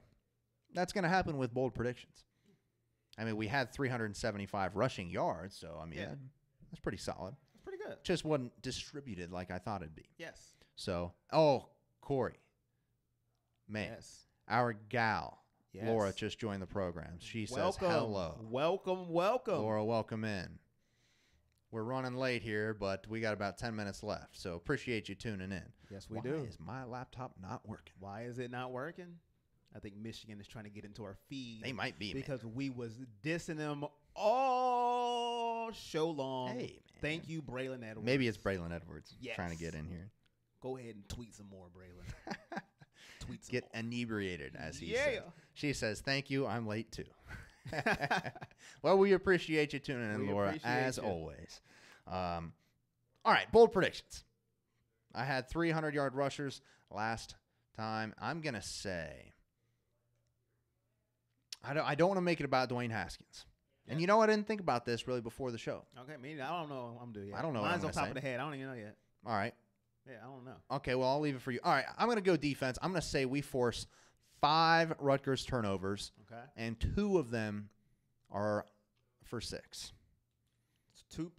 That's going to happen with bold predictions. I mean, we had 375 rushing yards, so, I mean, that's pretty solid. That's pretty good. Just wasn't distributed like I thought it'd be. Yes. So, Corey. Man. Yes. Our gal, yes. Laura, just joined the program. She says hello. Welcome. Laura, welcome in. We're running late here, but we got about 10 minutes left, so appreciate you tuning in. Yes, we do. Why is my laptop not working? Why is it not working? I think Michigan is trying to get into our feed. They might be, because we was dissing them all show long. Hey, man. Thank you, Braylon Edwards. Maybe it's Braylon Edwards yes. trying to get in here. Go ahead and tweet some more, Braylon. Tweet some Get more. Inebriated, as he says. She says, thank you, I'm late too. Well, we appreciate you tuning in, Laura, as always. All right, bold predictions. I had 300-yard rushers last time. I'm going to say I don't want to make it about Dwayne Haskins. Yeah. And you know, I didn't think about this really before the show. Okay, I don't know what I'm doing yet. I don't know Mine's what I'm on top say. of the head. I don't even know yet. All right. Yeah, I don't know. Okay, well, I'll leave it for you. All right, I'm going to go defense. I'm going to say we force 5 Rutgers turnovers. Okay. And 2 of them are for 6. Two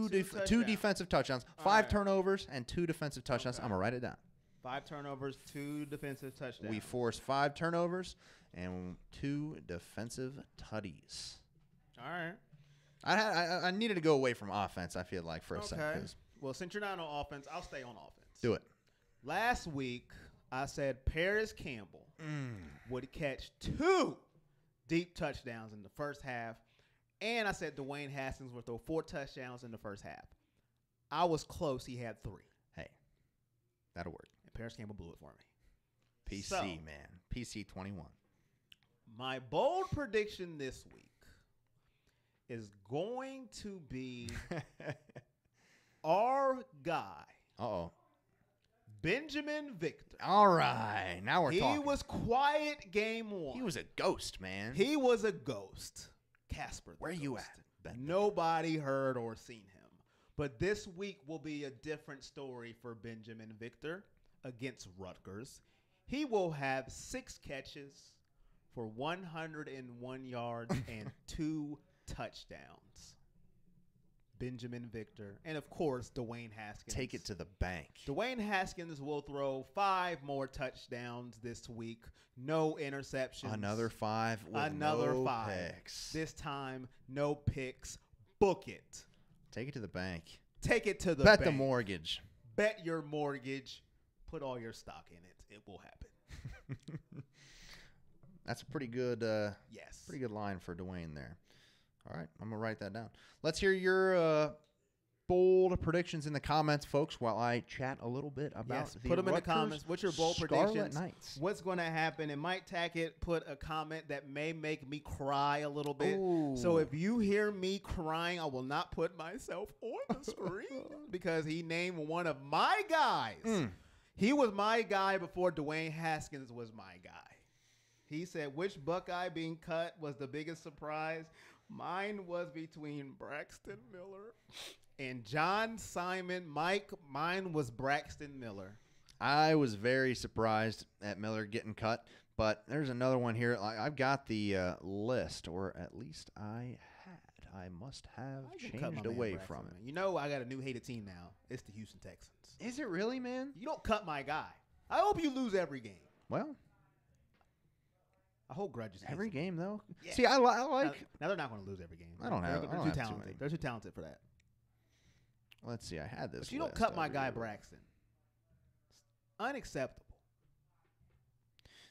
defensive touchdowns. 5 turnovers and 2 defensive touchdowns. Okay. I'm going to write it down. 5 turnovers, 2 defensive touchdowns. We force 5 turnovers and 2 defensive tutties. All right. I needed to go away from offense, I feel like, for a second. Well, since you're not on offense, I'll stay on offense. Do it. Last week, I said Paris Campbell would catch 2 deep touchdowns in the first half. And I said Dwayne Haskins would throw 4 touchdowns in the first half. I was close. He had 3. Hey, that'll work. And Paris Campbell blew it for me. PC, So, man. PC 21. my bold prediction this week is going to be our guy, Uh-oh. Benjamin Victor. All right. Now we're talking. He was quiet game 1. He was a ghost, man. He was a ghost. Casper. Where you at, Ben? Ben? Nobody heard or seen him. But this week will be a different story for Benjamin Victor against Rutgers. He will have 6 catches for 101 yards and 2 touchdowns. Benjamin Victor. And, of course, Dwayne Haskins. Take it to the bank. Dwayne Haskins will throw 5 more touchdowns this week. No interceptions. Another 5 with Another no 5. picks. This time, no picks. Book it. Take it to the bank. Take it to the Bet bank. the mortgage. Bet your mortgage. Put all your stock in it. It will happen. That's a pretty good Yes. pretty good line for Dwayne there. All right, I'm going to write that down. Let's hear your bold predictions in the comments, folks, while I chat a little bit about Yes, the put them in the Rutgers comments. What's your bold Scarlet predictions? Knights. What's going to happen? And Mike Tackett put a comment that may make me cry a little bit. Ooh. So if you hear me crying, I will not put myself on the screen because he named one of my guys. He was my guy before Dwayne Haskins was my guy. He said, which Buckeye being cut was the biggest surprise? Mine was between Braxton Miller and John Simon. Mike, mine was Braxton Miller. I was very surprised at Miller getting cut, but there's another one here. I've got the list, or at least I had. I must have I can cut my changed man away Braxton, from it. man. You know I got a new hated team now. It's the Houston Texans. Is it really, man? You don't cut my guy. I hope you lose every game. Well, I hold grudges. every against them. game, though. Yeah. See, I like... Now they're not going to lose every game. I don't have- They're I don't too have too talented. many. They're too talented for that. Let's see. I had this But you don't list cut my over guy here. Braxton. It's unacceptable.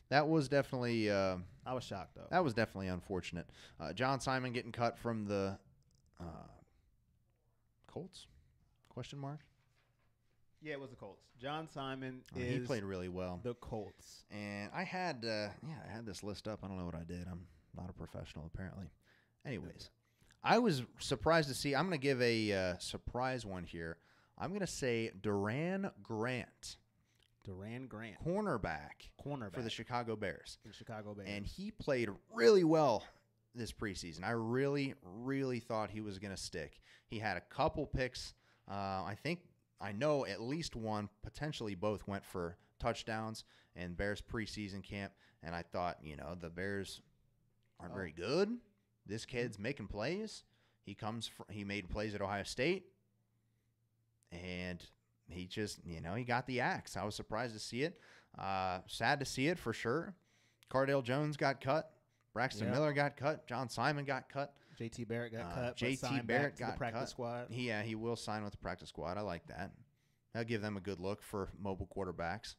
That was definitely... I was shocked though. That was definitely unfortunate. John Simon getting cut from the Colts? Question mark? Yeah, it was the Colts. John Simon is He played really well. the Colts. And I had I had this list up. I don't know what I did. I'm not a professional apparently. Anyways, I was surprised to see. I'm going to give a surprise one here. I'm going to say Duran Grant, cornerback for the Chicago Bears. For the Chicago Bears. And he played really well this preseason. I really, really thought he was going to stick. He had a couple picks. I know at least one, potentially both, went for touchdowns in Bears preseason camp. And I thought, the Bears aren't very good. This kid's making plays. He made plays at Ohio State. And he just, he got the axe. I was surprised to see it. Sad to see it for sure. Cardale Jones got cut. Braxton Miller got cut. John Simon got cut. J.T. Barrett got cut. J.T. Barrett got the practice cut. squad. He will sign with the practice squad. I like that. That'll give them a good look for mobile quarterbacks.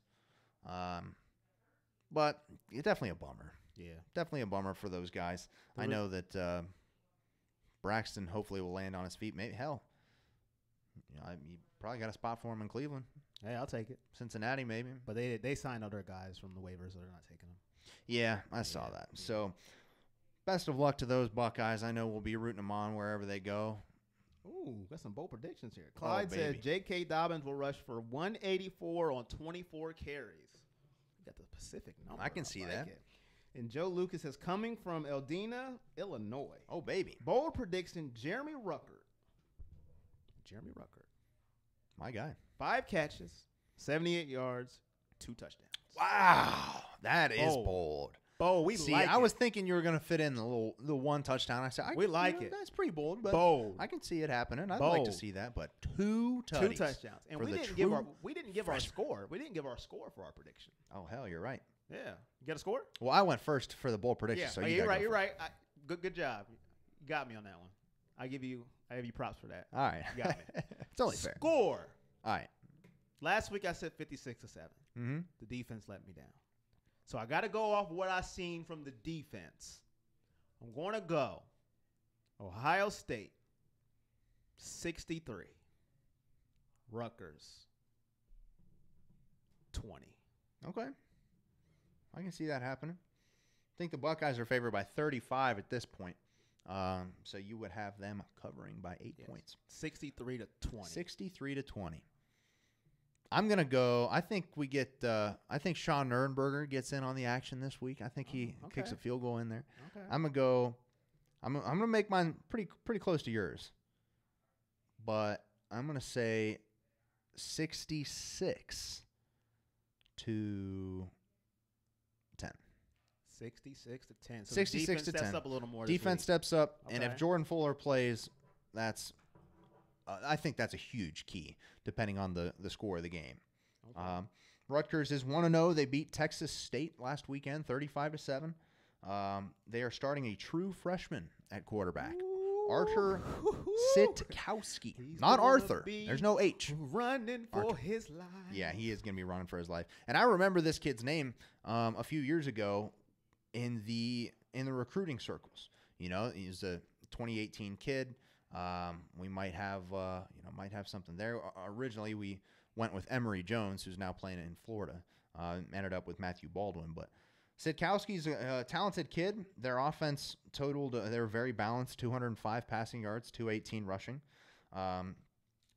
But it's definitely a bummer. Yeah. Definitely a bummer for those guys. I know that Braxton hopefully will land on his feet. Maybe you probably got a spot for him in Cleveland. Hey, I'll take it. Cincinnati, maybe. But they signed other guys from the waivers, so they're not taking them. Yeah, I saw that. Yeah. So, best of luck to those Buckeyes. I know we'll be rooting them on wherever they go. Ooh, got some bold predictions here. Clyde says baby. J.K. Dobbins will rush for 184 on 24 carries. You got the Pacific number. I can see like that. it. And Joe Lucas says, coming from Eldina, Illinois. Oh, baby. Bold prediction, Jeremy Ruckert. My guy. 5 catches, 78 yards, 2 touchdowns. Wow. That is Bold. bold. Bold, we See, like I it. was thinking you were going to fit in the one touchdown. I said, We like it. That's pretty bold, but Bold. I can see it happening. I'd like to Bold. see that, but 2 2 tutties touchdowns. And for we the didn't give our true score. We didn't give our score for our prediction. Oh, hell, you're right. Yeah. You got a score? Well, I went first for the bold prediction, Yeah. so Oh, you you're gotta right. go You're first. right. Good job. You got me on that one. I give you props for that. All right. You got me. It's only fair. Score. All right. Last week I said 56-7. Mm-hmm. The defense let me down. So I got to go off what I seen from the defense. I'm going to go Ohio State 63. Rutgers 20. Okay. I can see that happening. I think the Buckeyes are favored by 35 at this point. So you would have them covering by 8 points. 63 to 20. 63 to 20. I'm going to go. I think we get I think Sean Nurnberger gets in on the action this week. I think he kicks a field goal in there. Okay. I'm going to go. I'm going to make mine pretty close to yours. But I'm going to say 66 to 10. 66 to 10. So 66 to 10. Steps up a little more. Defense steps up, and if Okay. Jordan Fuller plays, that's I think that's a huge key, depending on the score of the game. Okay. Rutgers is 1-0. They beat Texas State last weekend, 35-7. They are starting a true freshman at quarterback, Arthur Sitkowski. He's Not gonna Arthur. be There's no H. Running for Arthur. his life. Yeah, he is going to be running for his life. And I remember this kid's name a few years ago in the recruiting circles. You know, he's a 2018 kid. We might have something there. Originally, we went with Emory Jones, who's now playing in Florida. Ended up with Matthew Baldwin, but Sitkowski's a talented kid. Their offense totaled, they were very balanced, 205 passing yards, 218 rushing.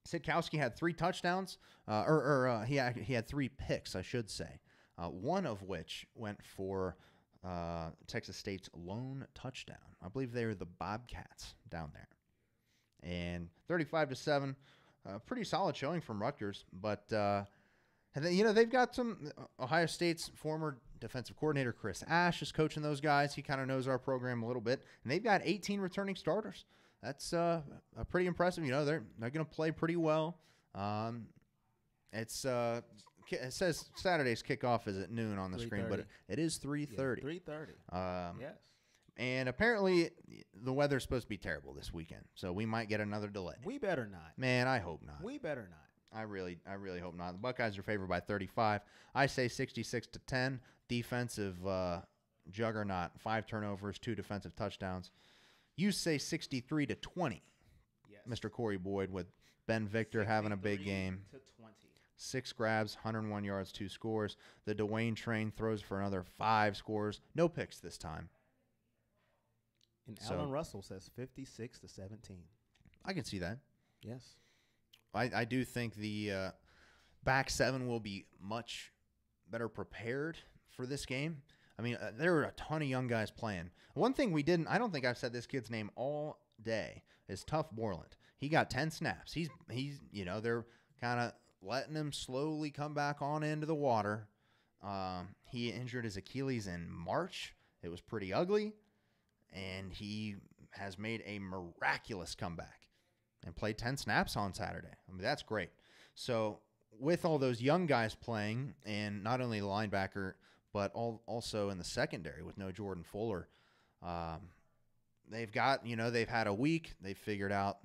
Sitkowski had 3 touchdowns, he had 3 picks, I should say, one of which went for Texas State's lone touchdown. I believe they were the Bobcats down there. And 35-7, pretty solid showing from Rutgers. But and then, they've got some Ohio State's former defensive coordinator Chris Ash is coaching those guys. He kind of knows our program a little bit, and they've got 18 returning starters. That's pretty impressive. They're going to play pretty well. It says Saturday's kickoff is at noon on the screen, but it is 3:30. 3:30. Yes. And apparently the weather's supposed to be terrible this weekend, so we might get another delay. We better not. Man, I hope not. We better not. I really hope not. The Buckeyes are favored by 35. I say 66-10. Defensive juggernaut, 5 turnovers, 2 defensive touchdowns. You say 63-20. Yes. Mr. Corey Boyd, with Ben Victor having a big game. 20. 6 grabs, 101 yards, 2 scores. The Dwayne Train throws for another 5 scores. No picks this time. And Alan Russell says 56-17. I can see that. Yes. I do think the back 7 will be much better prepared for this game. I mean, there were a ton of young guys playing. One thing I don't think I've said this kid's name all day, is Tuff Borland. He got 10 snaps. He's they're kind of letting him slowly come back on into the water. He injured his Achilles in March. It was pretty ugly. And he has made a miraculous comeback and played 10 snaps on Saturday. I mean, that's great. So with all those young guys playing, and not only the linebacker, but also in the secondary with no Jordan Fuller, they've had a week. They've figured out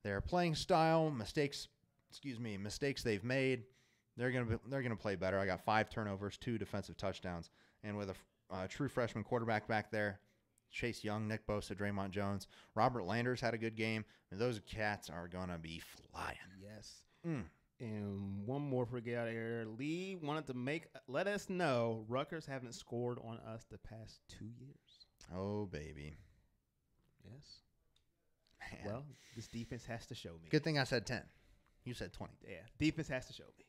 their playing style, mistakes they've made. They're gonna play better. I got 5 turnovers, 2 defensive touchdowns, and with a true freshman quarterback back there, Chase Young, Nick Bosa, Draymond Jones, Robert Landers had a good game. And those cats are gonna be flying. Yes. And one more before we get out of here. Lee wanted to let us know Rutgers haven't scored on us the past 2 years. Oh, baby. Yes. Man. Well, this defense has to show me. Good thing I said 10. You said 20. Yeah, defense has to show me.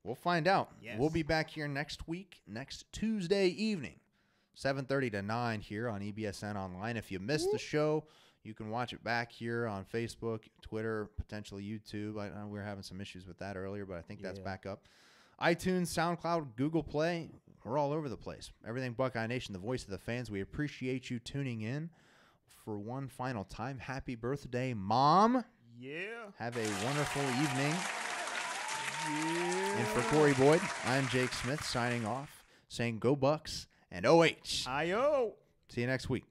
We'll find out. Yes. We'll be back here next week, next Tuesday evening, 7:30 to 9 here on EBSN Online. If you missed the show, you can watch it back here on Facebook, Twitter, potentially YouTube. I know we were having some issues with that earlier, but I think that's back up. iTunes, SoundCloud, Google Play. We're all over the place. Everything Buckeye Nation, the voice of the fans. We appreciate you tuning in. For one final time, happy birthday, Mom. Yeah. Have a wonderful evening. Yeah. And for Corey Boyd, I'm Jake Smith signing off, saying go Bucks and OH. I-O. See you next week.